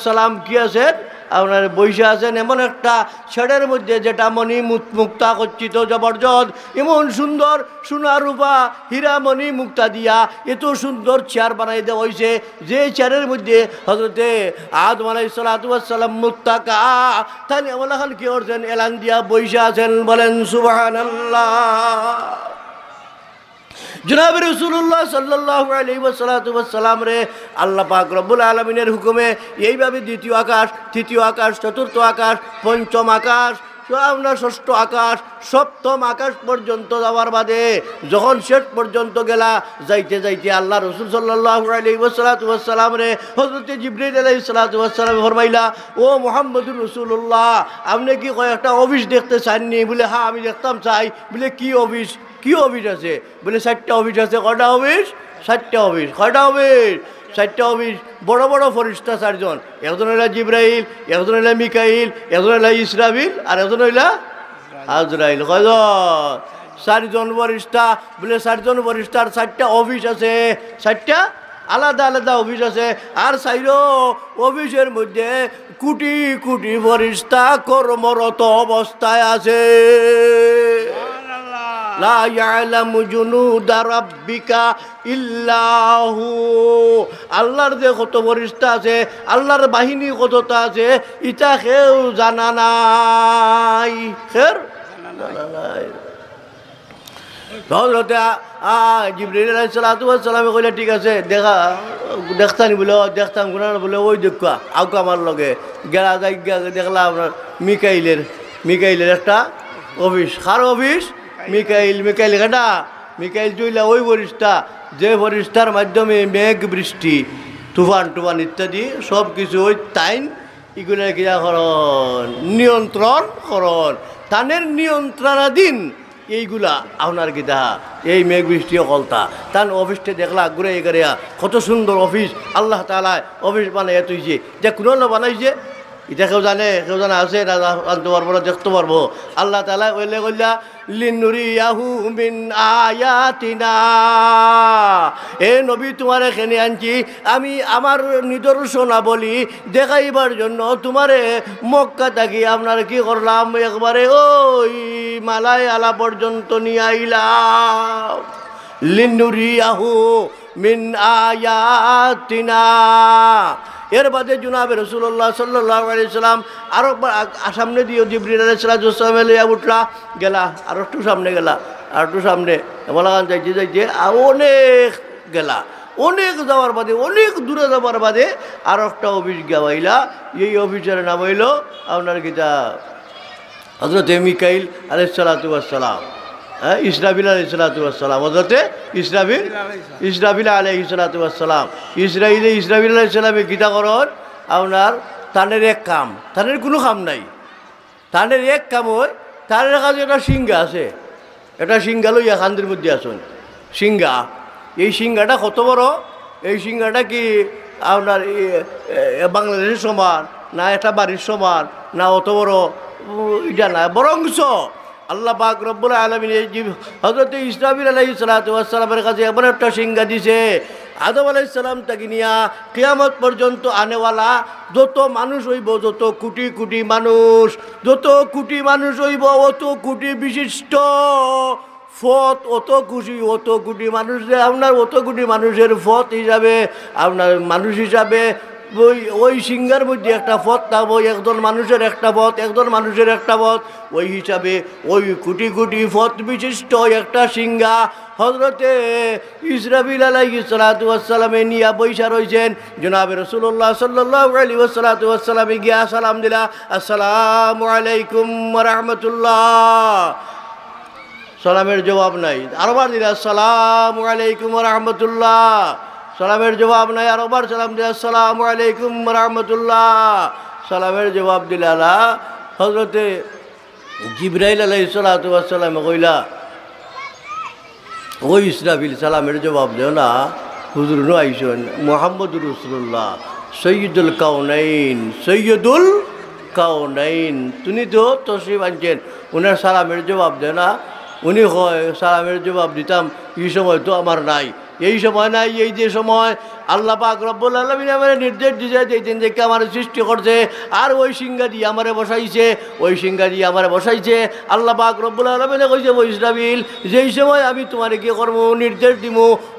সালাম কি আছেন? আপনার বৈশা আছেন এমন একটা ছেড়ের মধ্যে, যেটা মণি মুক্তা কচ্ছিত জবরদস্ত, এমন সুন্দর সোনা রূপা হীরা মণি মুক্তা দিয়া এত সুন্দর চেয়ার বানাই দেওয়া হয়েছে, যে চেয়ারের মধ্যে হযরতে আদম আলাইহিস সালাম মুত্তাকা থানি আমলা খান কি করছেন এলান দিয়া বইসা আছেন বলেন সুবহানাল্লাহ। জনাব রাসূলুল্লাহ সাল্লাল্লাহু আলাইহি ওয়াসাল্লাম রে আল্লাহ পাক রব্বুল আলামিনের হুকুমে এইভাবে দ্বিতীয় আকাশ, তৃতীয় আকাশ, চতুর্থ আকাশ, পঞ্চম আকাশ, আপনার ষষ্ঠ আকাশ, সপ্তম আকাশ পর্যন্ত যাওয়ার বাদে যখন শেষ পর্যন্ত গেলা যাইতে যাইতে আল্লাহ রসুল সাল্লাল্লাহু আলাইহি ওয়াসাল্লাম রে হযরত জিবরিল আলাইহিস সালাম ফরমাইলা, ও মুহাম্মদুর রাসূলুল্লাহ আপনি কি কয়েকটা অফিস দেখতে চাননি? বলে হ্যাঁ আমি দেখতাম চাই। বলে কি অফিস? কি অফিস আছে? বলে 4টা অফিস আছে। কয়টা অফিস? 4টা অফিস। কয়টা অফিস? 4টা অফিস। বড় বড় ফেরেশতা 4 জন, একজন হইলা জিবরাইল, একজন হইলা মিকাইল, একজন হইলা ইসরাফিল, আর একজন হইলা আজরাইল। কয়জন? 4 জন ফেরেশতা। বলে 4 জন ফেরেশতার 4টা অফিস আছে, 4টা আলাদা আলাদা অফিস আছে। আর 4 অফিসের মধ্যে কোটি কোটি ফেরেশতা কর্মরত অবস্থায় আছে। লা ইয়ালামু জুনুদা রাব্বিকা ইল্লাহু। আল্লাহর যে কত ফেরেশতা আছে, আল্লাহর বাহিনী কতটা আছে, ইটা কেউ জানা নাই। খের জানা নাই। হযরতে জিবরিল আলাইহিস সালাম কইলে ঠিক আছে দেখতানি বলে দেখতাম গুনা বলে ওই দেখা আউকা আমার লগে গেলা যাই দেখলাম আপনার মিকাইলের একটা অফিস। কার অফিস? মিকাইল কেটা? মিকাইল চইলা ওই ফেরেশতা যে ফেরেশতার মাধ্যমে মেঘ বৃষ্টি, তুফান ইত্যাদি সব কিছু ওই তাইন এগুলা কিনা করন নিয়ন্ত্রণ করন, তানের নিয়ন্ত্রণাধীন এইগুলা আপনার গীতা এই মেঘ বৃষ্টি কলতা তান অফিসটা দেখলা ঘুরে এগারিয়া কত সুন্দর অফিস আল্লাহ তাআলা অফিস বানাইয়া তুইছে। যে কোনো বানাইছে এটা কেউ জানা আছে না? জানতে পারবো না, দেখতে পারবো। আল্লাহ তাআলা কইলে কইলা লিনুরিয়াহু মিন আয়াতিনা, এ নবী তোমার এখানে আনছি আমি আমার নিদর্শনা বলি দেখাইবার জন্য। তোমারে মক্কা থাকি আপনার কি করলাম একবারে ওই মালায় আলা পর্যন্ত নিয়ে আইলাম। লিনুরিয়াহু মিন আয়াতিনা। এর বাদে জনাবে রাসূলুল্লাহ সাল্লাল্লাহু আলাইহি সাল্লাম আরো সামনে দিয়ে জিবরিল আলাইহিস সালাম লইয়া উঠলা গেলা, আর একটু সামনে গেলা, আর একটু সামনে বলাগান যাইতে অনেক গেলা। অনেক যাওয়ার বাদে, অনেক দূরে যাওয়ার বাদে আর একটা অফিস গাওয়াইলা। এই অফিসের নাম হইল আপনার গীতা হযরত মিকাইল আলাইহিস সালাম, ইসরাফিল আলাইহিস সালাম, হযরতে ইসরাফিল আলাইহিস সালাম। ইসরাফিল আলাইহিস সালামে গীতা করন আপনার তানের এক কাম, তানের কোনো কাম নাই। তানের এক কাম হয় তানের কাছে একটা সিংহা আছে, একটা সিংহা লইয়া খান্দির মধ্যে আসুন। সিংহা, এই সিংহাটা কত বড়? এই সিংহাটা কি আপনার বাংলাদেশের সমান না একটা বাড়ির সমান না অত বড়? এটা না, বরংস আল্লাহ পাক রব্বুল আলামিন হযরত ইসরাফিল আলাইহিস সালামের কাছে এমন একটা সিংহা দিছে, আদম আলাইহিস সালাম তাকে নিয়া কিয়ামত পর্যন্ত আনেওয়ালা যত মানুষ হইব, যত কোটি কোটি মানুষ, যত কোটি মানুষ হইব, অত কোটি বিশিষ্ট ফত, অত কোটি মানুষ, আপনার অত কোটি মানুষের ফত হিসাবে আপনার মানুষ হিসাবে ওই সিংহার মধ্যে একটা পথ থাকবো, একজন মানুষের একটা পথ, একজন মানুষের একটা পথ। ওই হিসাবে ওই কোটি কোটি পথ বিশিষ্ট একটা সিংহা হযরতে ইসরাফিল আলাইহিস সালামে নিয়া বৈশা রয়েছেন। জনাবে রাসূলুল্লাহ সাল্লাল্লাহু আলাইহি ওয়াসাল্লামে গিয়া সালাম দিলা, আসসালামু আলাইকুম ওয়া রাহমাতুল্লাহ। সালামের জবাব নাই। আরবার দিলা, আসসালামু আলাইকুম ওয়া রাহমাতুল্লাহ। সালামের জবাব নাই। আরবার সালাম দিলা, আসসালামু আলাইকুম ওয়া রাহমাতুল্লাহ। সালামের জবাব দিলা। হযরতে জিবরাইল আলাইহিস সালাম কইলা, ওই ইসরাফিল সালামের জবাব দেও না, হুজুর নো আইসন মুহাম্মদুর রাসূলুল্লাহ সৈয়দুল কাউনাইন তুমি তো তশরিফ আনছেন, উনার সালামের জবাব দেও না। উনি হয় সালামের জবাব দিতাম, এই সময় তো আমার নাই। এই সময় নাই, এই যে সময় আল্লাহ পাক রব্বুল আলামিন আমারে নির্দেশ দিয়েছে, যেই দিন থেকে আমার সৃষ্টি করছে আর ওই সিংহা দিয়ে আমারে বসাইছে, ওই সিংহা দিয়ে আমারে বসাইছে। আল্লাহ পাক রব্বুল আলামিনে কইছে, ও ইসরাফিল, যেই সময় আমি তোমারে কি করবো নির্দেশ দিব,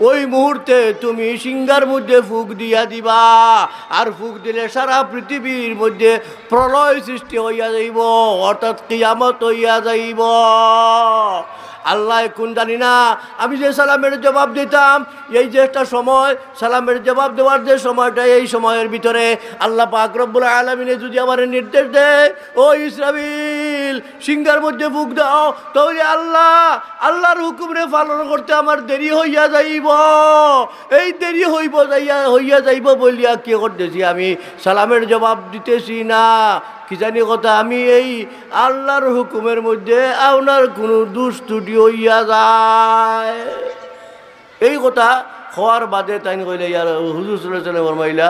ওই মুহূর্তে তুমি সিংহার মধ্যে ফুক দিয়া দিবা। আর ফুক দিলে সারা পৃথিবীর মধ্যে প্রলয় সৃষ্টি হইয়া যাইব, অর্থাৎ কিয়ামত হইয়া যাইব। আল্লাহ কোন জানি না, আমি যে সালামের জবাব দিতাম, এই যে একটা সময় সালামের জবাব দেওয়ার যে সময়টা, এই সময়ের ভিতরে আল্লাহ পাক রব্বুল আলামিনে যদি আমার নির্দেশ দেয়, ও ইসরাফিল সিংহার মধ্যে ফুক দাও, তাহলে আল্লাহর হুকুমরে পালন করতে আমার দেরি হইয়া যাইব। এই দেরি হইয়া যাইব বলিয়া কি করতেছি, আমি সালামের জবাব দিতেছি না। কি জানি কথা, আমি এই আল্লাহর হুকুমের মধ্যে আপনার কোনো দুষ্ত্রুটি হইয়া যায়। এই কথা হওয়ার বাদে তাই কইলে, ইয়ার হুজুর সাল্লাল্লাহু ফরমাইলা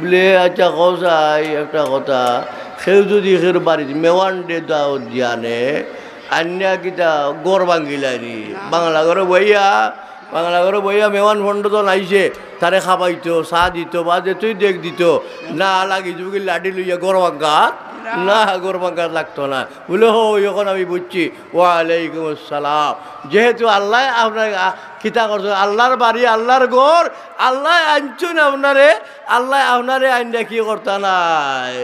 বলে, আচ্ছা কসাই একটা কথা, সেও যদি সের বাড়ির মেওয়ান ডে দাওয়াত দিয়ানে আন্যা কিতা গড় ভাঙ্গিলারি, বাংলা ঘরে বইয়া মেওয়ান ফন্ডজন আইছে, তারে খাবাইতো, চাহ দিত বা যেতই দেখ দিত না, লাগি যুগি লাডি লইয়া গড় ভাঙ্গাত না, গড় ভাঙ্গাত লাগতো না। বলে হো এখন আমি বুঝছি, ওয়ালাইকুম আসসালাম। যেহেতু আল্লাহ আপনার কিতা করছো, আল্লাহর বাড়ি আল্লাহর ঘর, আল্লাহ আনছুন আপনারে আইনটা কি করতা নাই,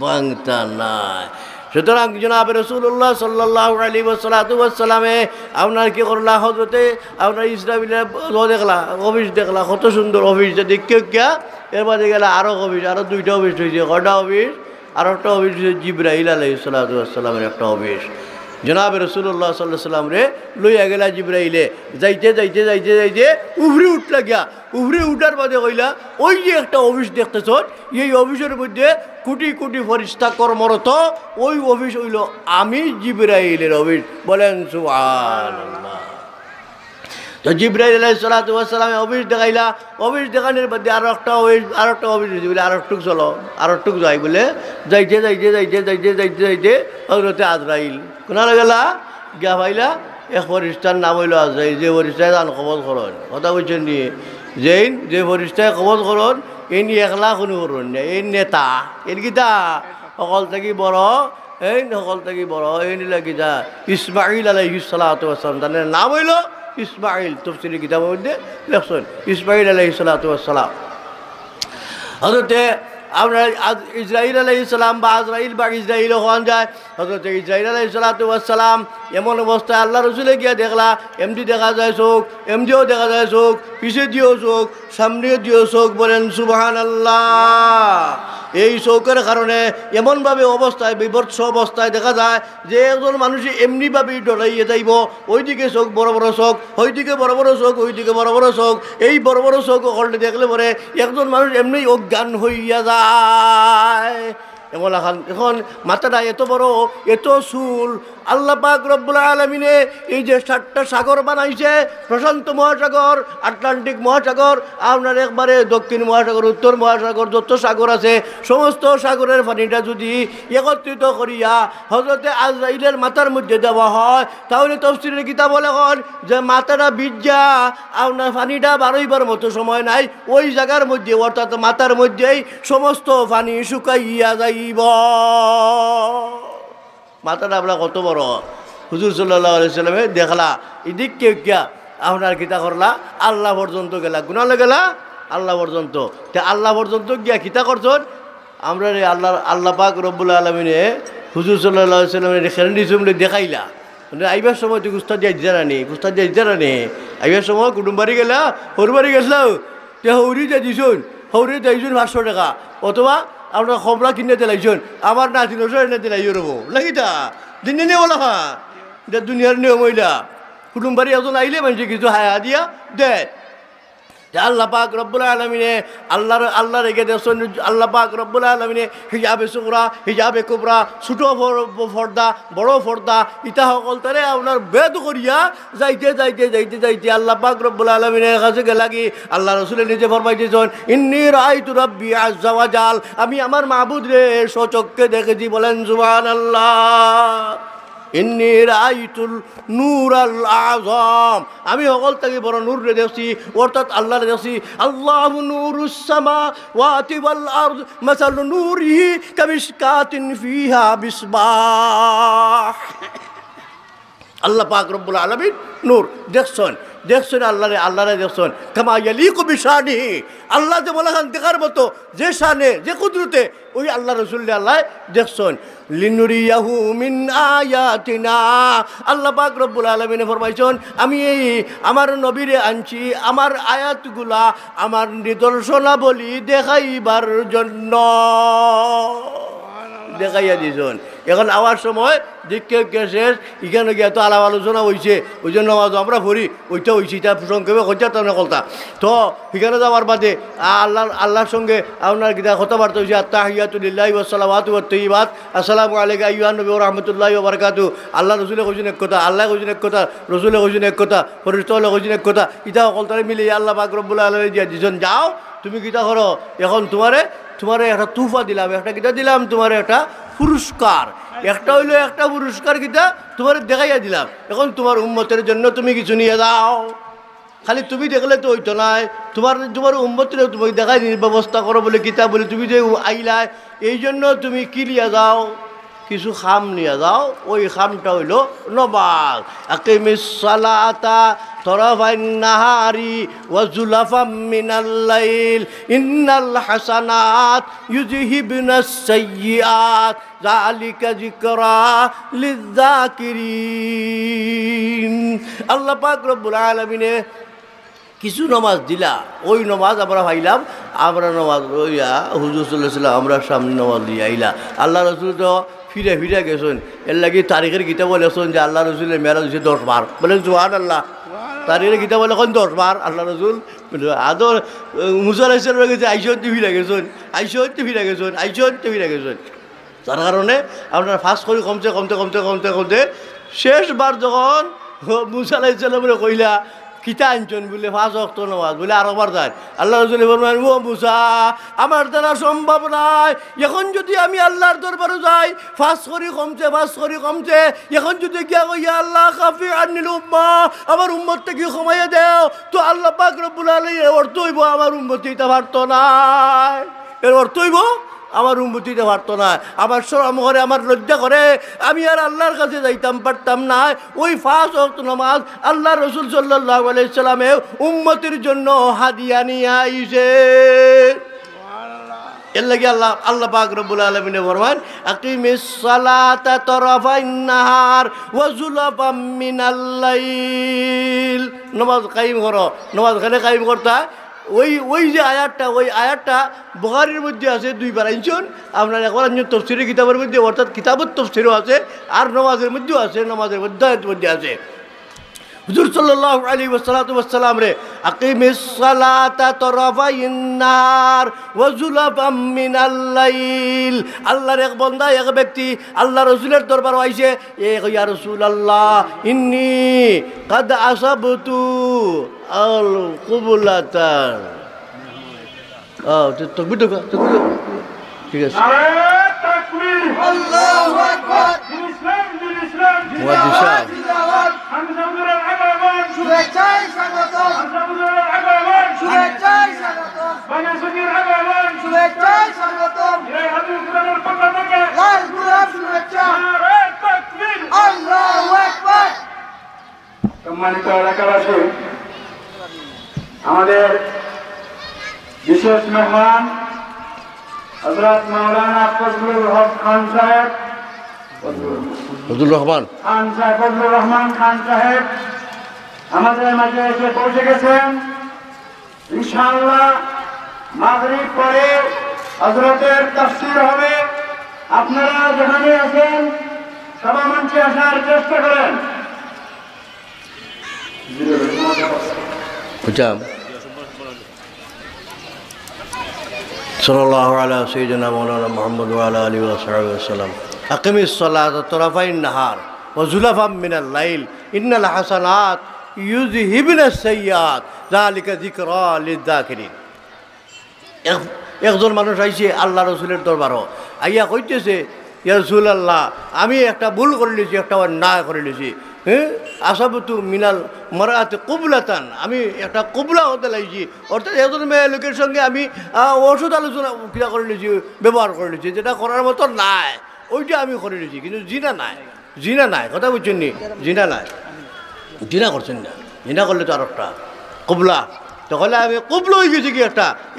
ভাঙতা নাই। সুতরাং জনাব রাসূলুল্লাহ সাল্লাল্লাহু আলাইহি ওয়াসাল্লামে আপনার কি করলা, হযরতে আপনার ইসরাফিলের দেখলা অফিস, দেখলা কত সুন্দর অফিস, দেখে কিয়া এর বাদে গেলা আরও অফিস, আরও দুইটা অফিস হয়েছে, কটা অফিস, আর একটা অফিস হয়েছে জিবরাইল আলাইহিস সালামের একটা অফিস। জনাব রাসূলুল্লাহ সাল্লাল্লাহু আলাইহি ওয়াসাল্লাম রে লইয়া গেলা জিবরাইলে, যাইতে উভরে উঠলা গিয়া, উভরে উঠার বাদে কইলা, ওই যে একটা অফিস দেখতেছ, এই অফিসের মধ্যে কোটি কোটি ফেরেশতা কর্মরত, ওই অফিস হইল আমি জিবরাইলের অফিস। বলেন সুবহানাল্লাহ। তো জিবরাইল আলাইহিস সালাতু ওয়াস সালাম অফিস দেখাইলা, অফিস দেখানোর বাদে আরো একটা অফিস বলে, আরেকটুক চলো, আরেকটুক যাই বলে, যাইতে হযরতে আজরাইল কোনালে গেলা গিয়া পাইলা, এক ফেরেশতার নাম হইল আজরাইল, যে ফেরেশতায় জান কবজ করন, কথা বলছেন নি, যে ফেরেশতায় কবজ করন, এই নিয়ে একলা কোনো করুন না, এই নেতা, এর গীতা সকল থেকে বড়, এই নিলা গীতা ইসমাইল আলাইহিস সালাতু ওয়াস সালাম, তার নাম হইল ইসমাইল। তাফসীরে কিতাবের মধ্যে লেখছেন ইসমাইল আলাইহিস সালাতু ওয়াস সালাম। হযরতে আমরা ইসরাইল আলাইহিস সালাম বা আজরাইল বা ইসরাইল হওয়ান যায়, হযরতে ইসরাইল আলাইহিস সালাতু ওয়াস সালাম এমন অবস্থায় আল্লাহ রসুলে গিয়া দেখলা, এমডি দেখা যায় চোখ, এমডিও দেখা যায় চোখ, পিছে দিও চোখ, সামনে দিও চোখ। বলেন সুবহানাল্লাহ। এই চোখের কারণে এমনভাবে অবস্থায়, বিভৎস অবস্থায় দেখা যায় যে একজন মানুষ এমনিভাবেই ডরাইয়ে যাইব, ওইদিকে চোখ বড় বড় চোখ, ওইদিকে বড় বড় চোখ, ওইদিকে বড় বড় চোখ। এই বড় বড় চোখ ওখানে দেখলে পরে একজন মানুষ এমনি অজ্ঞান হইয়া যায়। এখন মাথাটা এত বড়, এত চুল। আল্লাহ পাক রব্বুল আলামিনে এই যে 7টা সাগর বানাইছে, প্রশান্ত মহাসাগর, আটলান্টিক মহাসাগর, আপনার একবারে দক্ষিণ মহাসাগর, উত্তর মহাসাগর, যত সাগর আছে সমস্ত সাগরের পানিটা যদি একত্রিত করিয়া হযরতে আজরাইলের মাথার মধ্যে দেওয়া হয়, তাহলে তাফসীরের কিতাব লেখন যে মাথাটা ভিজা আপনার পানিটা বারোইবার মতো সময় নাই, ওই জায়গার মধ্যে অর্থাৎ মাথার মধ্যেই সমস্ত পানি শুকাইয়া যাইব। মাথাটা আপনার কত বড়। হুজুর সাল্লাল্লাহু আলাইহি সাল্লামে দেখলা, এদিক কেউ কিয়া আপনার কিতা করলা, আল্লাহ পর্যন্ত গেলা, গুনালে গেলা আল্লাহ পর্যন্ত। তে আল্লাহ পর্যন্ত গিয়া কিতা করছেন আমরা রে আল্লাহ পাক রব্বুল আলামিনে হুজুর সাল্লাল্লাহু আলাইহি সাল্লামের খেরেন্ডিসমলে দেখাইলা। আইবার সময় তুই গুস্তাদ দিয়ে জানি আইবার সময় কুটুম বাড়ি গেলা, হর বাড়ি গেছলাও, তে হৌরি যা দিছুন, হৌরি দিয়েছুন 500 টাকা, অথবা আপনার খবরা কিনে দিলাইছুন, আমার না 300 এনে দিলাই রবো লাগিতা দিনে নিয়ে বলা হা, এটা দুনিয়ার নিয়ম হইলা। কুটুম বাড়ি একজন আইলে মানুষ কিছু হায়া দিয়া দে। আল্লাহ পাক রব্বুল আলামিনে আল্লাহ রেখে দেন। আল্লাহ পাক রব্বুল আলামিনে হিজাবে সুগরা, হিজাবে কুবরা, ছোট ফর্দা, বড় ফর্দা, ইটা সকল তারে আপনার বেদ করিয়া যাইতে আল্লাহ পাক রব্বুল আলামিনের কাছে লাগি আল্লাহ রসুলের নিজে ফরমাইতেছেন, ইন্নী রাআইতু রাব্বি আযজা ওয়া জাল, আমি আমার মাবুদ রে স্বচক্ষে দেখেছি। বলেন সুবহানাল্লাহ। ইন্নী রাআইতুল নূরাল আযম, আমি সকল থেকে বড় নূর রে দেখছি, অর্থাৎ আল্লাহরে দেখছি। আল্লাহু নূরুস সামাওয়াতি ওয়াল আরদ মাসালু নূরিহি কামিশকাতিন ফিহা বিসবাহ। আল্লাহ পাক রব্বুল আলামিন নূর দেখছেন, দেখছেন আল্লাহরে দেখছেন। কামা ইয়ালিকু বিশানিহি, আল্লাহ যে বলেন দেখার মতো, যে শানে যে কুদরতে, ওই আল্লাহ রাসূল আল্লাহ দেখছেন। লিনুরিয়াহু মিন আয়াতিনা, আল্লাহ পাক রব্বুল আলামিন ফরমাইছেন আমি এই আমার নবীরে আনছি আমার আয়াতগুলা আমার নিদর্শনাবলী দেখাইবার জন্য, দেখাইয়া দিয়েছেন। এখন আওয়ার সময় দিকে শেষ, এখানে গিয়ে তো আলাপ আলোচনা হয়েছে, ওই জন্য আমরা পড়ি, ওইটা হয়েছে, এটা সংক্ষেপে হচ্ছে তেমন কথা। তো সেখানে যাওয়ার বাদে আল্লাহর সঙ্গে আপনার গীতা কথাবার্তা হয়েছে। আত্তাহিয়াতু লিল্লাহি ওয়াস সালাওয়াতু ওয়াত তাইয়্যিবাত, আসসালামু আলাইকা আইয়ুহান নবী ওয়া রাহমাতুল্লাহি ওয়া বারাকাতুহু। আল্লাহ রসুলে কইছেন এক কথা, আল্লাহ কইছেন এক কথা, রসুলে কইছেন এক কথা, ফেরেশতারা কইছেন এক কথা। এটা সকলটারে মিলে আল্লাহ পাক রব্বুল আলামিন দিয়া দিছেন, যাও তুমি গীতা করো। এখন তোমারে একটা তুফা দিলাম, একটা গীতা দিলাম, তোমার একটা পুরস্কার, একটা হইলো একটা পুরস্কার গীতা তোমার দেখাইয়া দিলাম। এখন তোমার উম্মতের জন্য তুমি কিছু নিয়ে যাও। খালি তুমি দেখলে তো হইতো নাই, তোমার উম্মতের তুমি দেখাই ব্যবস্থা করো বলে গীতা বলে তুমি যে আইলাই, এই জন্য তুমি কি নিয়ে যাও, কিছু খাম নিয়ে যাও। ওই খামটা হইল নমাজ। আকিমিস সালাতা তরাফাইন নাহারি ওয়া যুলাফাম মিনাল লাইল ইন্নাল হাসানাত ইউযহিবুনাস সাইয়্যাত যালিকা যিকরা লিযযাকিরিন। আল্লাহ পাক রব্বুল আলামিনে কিছু নমাজ দিলা, ওই নমাজ আমরা পাইলাম, আমরা নমাজ ওইয়া হুজুর সাল্লাল্লাহু আলাইহি ওয়াসাল্লাম আমরা সামনে নমাজ দিয়ে আইলা। আল্লাহ রসুল তো ফিরে গেছেন, এর লাগি তারিখের গীতা বলেছেন যে আল্লাহ রসুলের মেরাজ হয়েছে 10 বার, বলেন সুবহানাল্লাহ। তারিখের গীতা বলে এখন 10 বার আল্লাহ রসুল আদর মুসা আলাইহিস সালাম গেছে, আইসতে ফিরে গেছেন, আইসতে ফিরে গেছেন। তার কারণে আপনার ফার্স্ট করে কমতে শেষবার যখন মুসা আলাইহিস সালামের কইলা কিতা আনছেন বলে 5 ওয়াক্ত নামাজ বলে আরেকবার যায়, আল্লাহ রাসূল বলেন ও মুসা আমার দ্বারা সম্ভব নয়, এখন যদি আমি আল্লাহর দরবারে যাই 5 করি কমছে, এখন যদি গিয়া ইয়া আল্লাহ খাফি আনিল উম্মাহ, আমার উম্মতকে কি ক্ষমাইয়া দাও, তো আল্লাহ পাক রব্বুল আলামিন অর্থ হইব আমার উম্মত দিতে পারতো না, এর অর্থ হইব আমার উম্মতিতে পারতো না, আমার শরম করে, আমার লজ্জা করে, আমি আর আল্লাহর কাছে যাইতাম পারতাম না। ওই 5 ওয়াক্ত নামাজ আল্লাহ রসুল সাল্লাল্লাহু আলাইহি সাল্লামে উম্মতির জন্য হাদিয়া নিয়ে আইছে। এর লাগি আল্লাহ পাক রব্বুল আলামিন ফরমান আকিমিস সালাতা তরাফাইন নাহার ওয়া যুলাফাম মিনাল লাইল, নামাজ কায়েম করো। নামাজ খানে কায়েম করতা ওই যে আয়াতটা বুখারীর মধ্যে আছে 2 বার আনছেন, আপনার একবার আনছেন তাফসীরের কিতাবের মধ্যে, অর্থাৎ কিতাবুত তাফসীরও আছে, আর নামাজের মধ্যেও আছে, নামাজের মধ্যে আছে। হুজুর সাল্লাল্লাহু আলাইহি ওয়াসাল্লাম রে আকিমিস সালাতা তরাফাইন নাহার ওয়া যুলাফাম মিনাল লাইল, আল্লাহর এক বান্দা এক ব্যক্তি আল্লাহ রাসূলের দরবারে আইছে, ইয়া রাসূলুল্লাহ ইন্নী কাদ আসাবতু আল কুবুলাতান। তাকবীর ঠিক আছে, তাকবীর আল্লাহু আকবার, ইসলাম মুআজ্জিশা হামজাউদ্দিনের আগমন, শুভেচ্ছায় স্বাগতম, হামজাউদ্দিনের আগমন, শুভেচ্ছায় স্বাগতম, বানাসুদের আগমন, শুভেচ্ছায় স্বাগতম, এই হাদিস কুরআনের পক্ষ থেকে লাল গোলাপ শুভেচ্ছা, নারে তাকবীর আল্লাহু আকবার। সম্মানিত এলাকাবাসী, আমাদের বিশেষ মেহমান হযরত মাওলানা ফজলুল হক খান সাহেব, ফজলুর রহমান খান সাহেব আমাদের মাঝে এসে পৌঁছে গেছেন। ইনশাআল্লাহ মাগরিব পরে হযরতের তাফসীর হবে। আপনারা যেখানে আছেন সভা মঞ্চে আসার চেষ্টা করেন। সাল্লাল্লাহু আলা সাইয়্যিদিনা মাওলানা মুহাম্মদ ওয়া আলা আলিহি ওয়া সাহবিহি ওয়াসাল্লাম। আকিমিস সালাতা তরাফাইন নাহার ওয়া যুলাফাম মিনাল লাইল ইন্নাল হাসানাত ইউযহিবুনাস সাইয়্যাত যালিকা যিকরা লিযযাকিরিন। একজন মানুষ আইছে আল্লাহ রসুলের দরবারও, আইয়া কইতেছে ইয়া রাসূলুল্লাহ আমি একটা ভুল করে নিয়েছি, একটা অন্যায় করে নিয়েছি। হ্যাঁ, আসাবতু মিনাল মারাতে কুবলাতান, আমি একটা কুবলা হতে লাগছি, অর্থাৎ একজন মেয়ে লোকের সঙ্গে আমি ওষুধ আলোচনা ক্রিয়া করে নিয়েছি, ব্যবহার করে নিয়েছি, যেটা করার মতো নাই, ওইটা আমি করে নিয়েছি। কিন্তু জিনা নাই, জিনা নাই, কথা বুঝছেন নি? জিনা নাই, জিনা করছেন না, জিনা করলে তো আর একটা কুবলা, তাহলে আমি কুবলা হয়ে গেছি কি,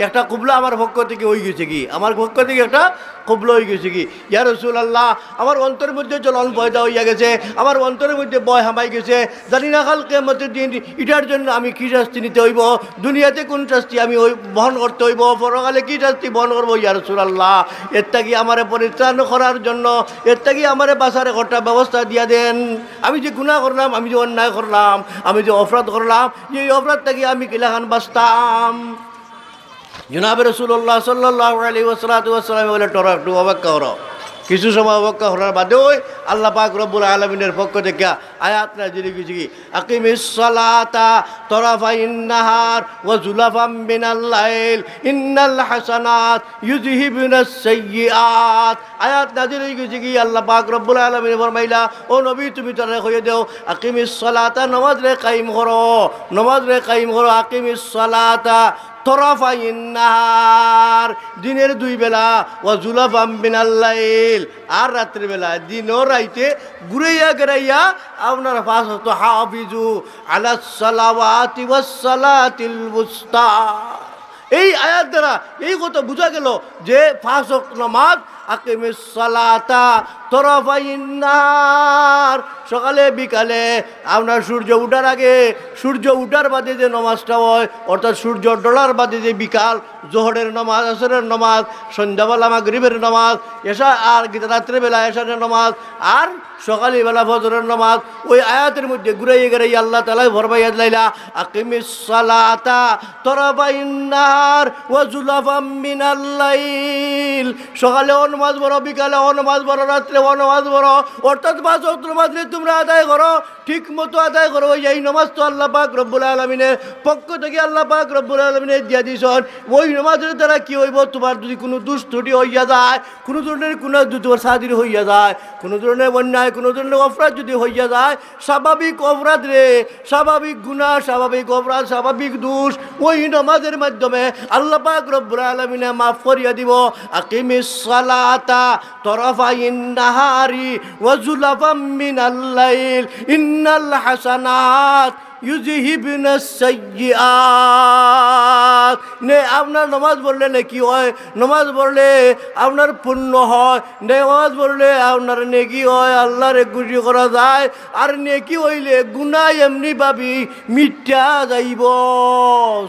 একটা কুবলা আমার পক্ষ থেকে হয়ে গেছে কি, আমার পক্ষ থেকে একটা কুবলা হয়ে গেছে কি। ইয়া রাসূলুল্লাহ আমার অন্তরের মধ্যে জ্বলন পয়দা হইয়া গেছে, আমার অন্তরের মধ্যে ভয় হামাই গেছে, জানি না কাল কিয়ামতের দিন এটার জন্য আমি কী শাস্তি নিতে হইব, দুনিয়াতে কোন শাস্তি আমি বহন করতে হইব, পরকালে কী শাস্তি বহন করবো। ইয়া রাসূলুল্লাহ এর থেকে আমারে পরিত্রাণ করার জন্য, এর থেকে আমারে বাঁচার একটা ব্যবস্থা দিয়া দেন। আমি যে গুনাহ করলাম, আমি যে অন্যায় করলাম, আমি যে অপরাধ করলাম, এই অপরাধ থেকে আমি কিলাখান বাঁচতাম। জনাবে রাসূলুল্লাহ সাল্লাল্লাহু আলাইহি ওয়াসাল্লাম বলে তোরা একটু অপেক্ষা করো। কিছু সময় অপেক্ষা করার বাদে ওই আল্লাহ পাক রব্বুল আলামিনের পক্ষ থেকে আয়াত নাযিল হয়েছে কি, আকিমিস সালাতা তরাফাইন নাহার ওয়া যুলাফাম মিনাল লাইল ইন্নাল হাসানাত ইউযহিবুনাস সাইয়্যাত। আয়াত নাযিল হয়েছে কি, আল্লাহ পাক রব্বুল আলামিন ফরমাইলা, ও নবী তুমি তারে কইয়া দাও আকিমিস সালাতা, নামাজ রে কায়েম করো, নামাজ রে কায়েম করো। আকিমিস সালাতা তরাফাইন নাহার, দিনের দুই বেলা, ওয়া যুলাফাম মিনাল লাইল, আর রাত্রে বেলা, দিন ও রাইতে ঘুরাইয়া গেরাইয়া আপনার পাঁচ ওয়াক্ত হাফিজু আলাস সালাওয়াতি ওয়াস সালাতিল উস্তা। এই আয়াত দ্বারা এই কথা বোঝা গেল যে পাঁচ ওয়াক্ত নামাজ, আকিমিস সালাতা তরাফাইন নাহার, সকালে বিকালে আপনার সূর্য উঠার আগে, সূর্য উঠার বাদে যে নামাজটা হয়, অর্থাৎ সূর্য ডলার বাদে যে বিকাল, জোহরের নামাজ, আসরের নামাজ, সন্ধ্যাবেলা মাগরিবের নামাজ, এশা আর রাত্রেবেলা এশারের নামাজ, আর সকালবেলা ফজরের নামাজ। ওই আয়াতের মধ্যে ঘুরাইয়ে গেরাই আল্লাহ তাআলা ফরমাইয়া দিলা, আকিমিস সালাতা তরাফাইন নাহার ওয়া যুলাফাম মিনাল লাইল, সকালে নামাজ পড়ো, বিকালে নামাজ পড়ো, রাত্রে নামাজ পড়ো, অর্থাৎ পাঁচ ওয়াক্ত নামাজ তোমরা আদায় করো, ঠিক মতো আদায় করো। এই নামাজ তো আল্লাহ পাক রব্বুল আলামিনের পক্ষ থেকে আল্লাহ পাক রব্বুল আলামিনের দিয়া দিয়েছেন। ওই নামাজের দ্বারা কি হইব, তোমার যদি কোনো দুষ্ত্রুটি হইয়া যায়, কোনো ধরনের কোনো তোমার সাদির হইয়া যায়, কোনো ধরনের অন্যায়, কোনো ধরনের অপরাধ যদি হইয়া যায়, স্বাভাবিক অপরাধ রে, স্বাভাবিক গুনাহ, স্বাভাবিক অপরাধ, স্বাভাবিক দোষ, ওই নামাজের মাধ্যমে আল্লাহ পাক রব্বুল আলামিনে মাফ করিয়া দিব। আকিমিস সালাতা তরাফাইন নাহারি ওয়া যুলাফাম মিনাল লাইল ইন্নাল হাসানাত ইউযহিবুনাস সাইয়্যাত। নে আপনার নামাজ পড়লে নেকি হয়, নামাজ পড়লে আপনার পুণ্য হয়, নামাজ পড়লে আপনার নেকি হয়, আল্লাহরে খুশি করা যায়। আর নেকি হইলে গুনাহ এমনি ভাবি মিথ্যা যাইব,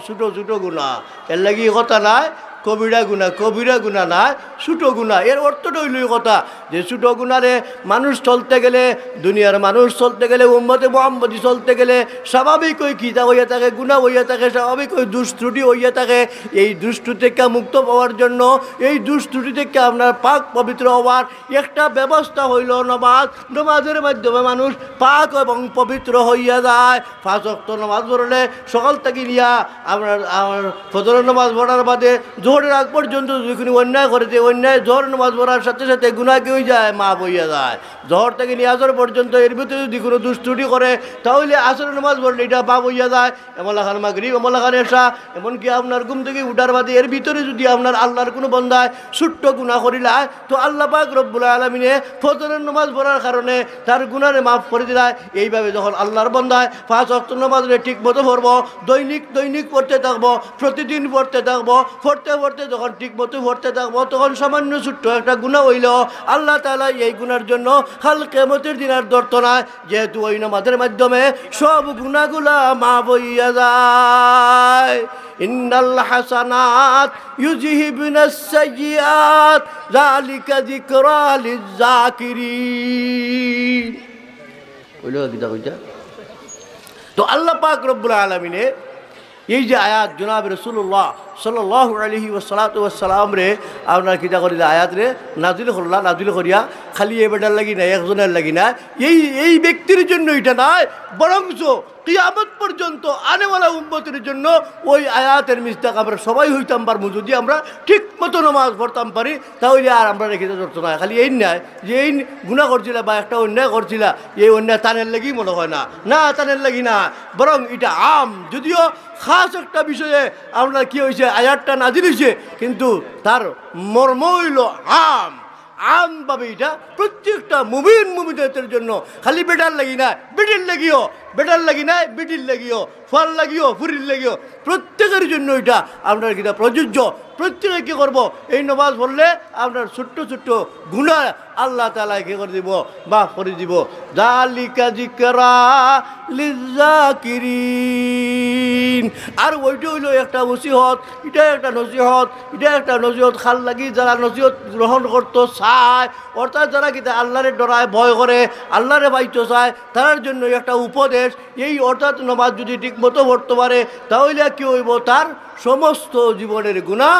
ছোটো ছোটো গুনাহ, এর লাগি কথা নাই কবিরা গুনাহ, কবিরা গুনাহ না, ছোটো গুনাহ। এর অর্থটা হইল কথা যে ছোটো গুনারে মানুষ চলতে গেলে, দুনিয়ার মানুষ চলতে গেলে, উম্মতে মুহাম্মদী চলতে গেলে স্বাভাবিক ওই কিতা হইয়া থাকে, গুনাহ হইয়া থাকে, স্বাভাবিক ওই দুষ্ত্রুটি হইয়া থাকে। এই দুষ্ত্রুটি থেকে মুক্ত পাওয়ার জন্য, এই দুষ্ত্রুটি থেকে আপনার পাক পবিত্র হওয়ার একটা ব্যবস্থা হইল নামাজ। নামাজের মাধ্যমে মানুষ পাক এবং পবিত্র হইয়া যায়। পাঁচ ওয়াক্ত নামাজ পড়লে সকাল থেকে নিয়া আপনার ফজরের নামাজ পড়ার বাদে জোহরের আগ পর্যন্ত যদি কোনো অন্যায় করেছে, অন্যায় জোহর নামাজ পড়ার সাথে সাথে গুনাহ কি হয়ে যায়, মাফ হইয়া যায়। জোহর থেকে নিয়ে আসর পর্যন্ত এর ভিতরে যদি কোনো দুষ্ত্রুটি করে, তাহলে আসরের নামাজ পড়লে এটা পাপ হইয়া যায়। এমলা খান মাগরিব, এমলা খান এশা, এমনকি আপনার ঘুম থেকে উঠার বাদে এর ভিতরে যদি আপনার আল্লাহর কোনো বন্দায় ছোট্ট গুনাহ করিলায়, তো আল্লাহ পাক রব্বুল আলামিনে ফজরের নামাজ পড়ার কারণে তার গুনাহে মাফ করে দিলায়। এইভাবে যখন আল্লাহর বন্দায় পাঁচ ওয়াক্ত নামাজে ঠিক মতো পড়বো, দৈনিক দৈনিক পড়তে থাকবো, প্রতিদিন পড়তে থাকবো, পড়তে পড়তে যখন ঠিক মতো পড়তে থাকবো, তখন সামান্য ছোট্ট একটা গুনাহ হইল, আল্লাহ তাআলা এই গুনার জন্য কাল কিয়ামতের দিন আর ধরতো না, যেহেতু ওই নামাজের মাধ্যমে সব গুনাহগুলা মাফ হইয়া যায়। ইন্নাল হাসানাত ইউযহিবুনাস সাইয়্যাত যালিকা যিকরা লিয-যাকিরিন। হইল কিতা কইতা? তো আল্লাহ পাক রব্বুল আলামিনে এই যে আয়াত জনাব রাসূলুল্লাহ সাল্লাল্লাহু আলাইহি ওয়াসাল্লাম রে আপনার কিতা করিলে আয়াত রে নাজিল করলা, নাজিল করিয়া খালি এ বেটার লাগি না, একজনের লাগি না, এই ব্যক্তির জন্য এটা নয়, বরঞ্চ কিয়ামত পর্যন্ত আনেওয়ালা উম্মতের জন্য ওই আয়াতের মিস্তাক আমরা সবাই হইতাম পারবো যদি আমরা ঠিক মতো নামাজ পড়তাম পারি তাহলে আর আমরা রেখে ধরতো না। খালি এই নয় যে এই গুণা করছিলা বা একটা অন্যায় করছিলা, এই অন্যায় তানের লাগি মনে হয় না, না তানের লাগি না, বরং এটা আম। যদিও খাস একটা বিষয়ে আমরা কি হয়েছে আয়াতটা নাজিল হয়েছে, কিন্তু তার মর্ম হইল আম। আমভাবে এটা প্রত্যেকটা মুমিনের জন্য, খালি বেটার লাগি না বেটির লাগিও, বেটার লাগি না বেটির লাগিও, ফল লাগিও ফুরির লাগিও, প্রত্যেকের জন্য এটা আপনার কিনা প্রযোজ্য। প্রত্যেকে কী করবো, এই নামাজ পড়লে আপনার ছোট্ট ছোট্ট গুনাহ আল্লাহ তাআলা কী করে দিব, মাফ করে দিব। যালিকা যিকরা লিযাকিরিন। আর ওইটা হইল একটা নসিহত, এটা একটা নসিহত, এটা একটা নসিহত খাল লাগি যারা নসিহত গ্রহণ করতো চায়, অর্থাৎ যারা কিন্তু আল্লাহরে ডরায় ভয় করে, আল্লাহরে পাইতে চায়, তার জন্য একটা উপদেশ। এই অর্থাৎ নামাজ যদি ঠিক মতো পড়তে পারে তাহলে কি হইব, তার সমস্ত জীবনের গুনাহ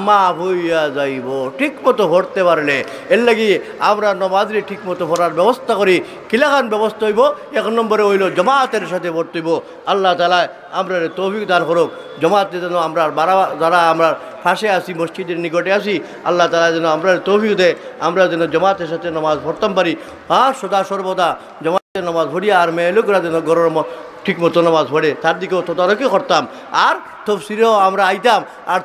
মাফ হইয়া যাইব ঠিক মতো পড়তে পারলে। এর লাগি আমরা নামাজে ঠিক মতো পড়ার ব্যবস্থা করি। কিলাখান ব্যবস্থা হইব, এক নম্বরে হইল জমাতের সাথে পড়তে হইব। আল্লাহ তাআলা আমরা তৌফিক দান করুক, জমাতে যেন আমরা যারা আমরা পাশে আসি, মসজিদের নিকটে আসি, আল্লাহ তাআলা যেন আমরা তৌফিক দেয়, আমরা যেন জমাতের সাথে নামাজ পড়তাম পারি। আর সদা সর্বদা জমাতের নামাজ পড়িয়া আর মেয়ে লোকরা যেন গরর ঠিক মতো নামাজ পড়ে তার দিকেও তদারকি করতাম, আর তফসিরেও আমরা আইতাম। আর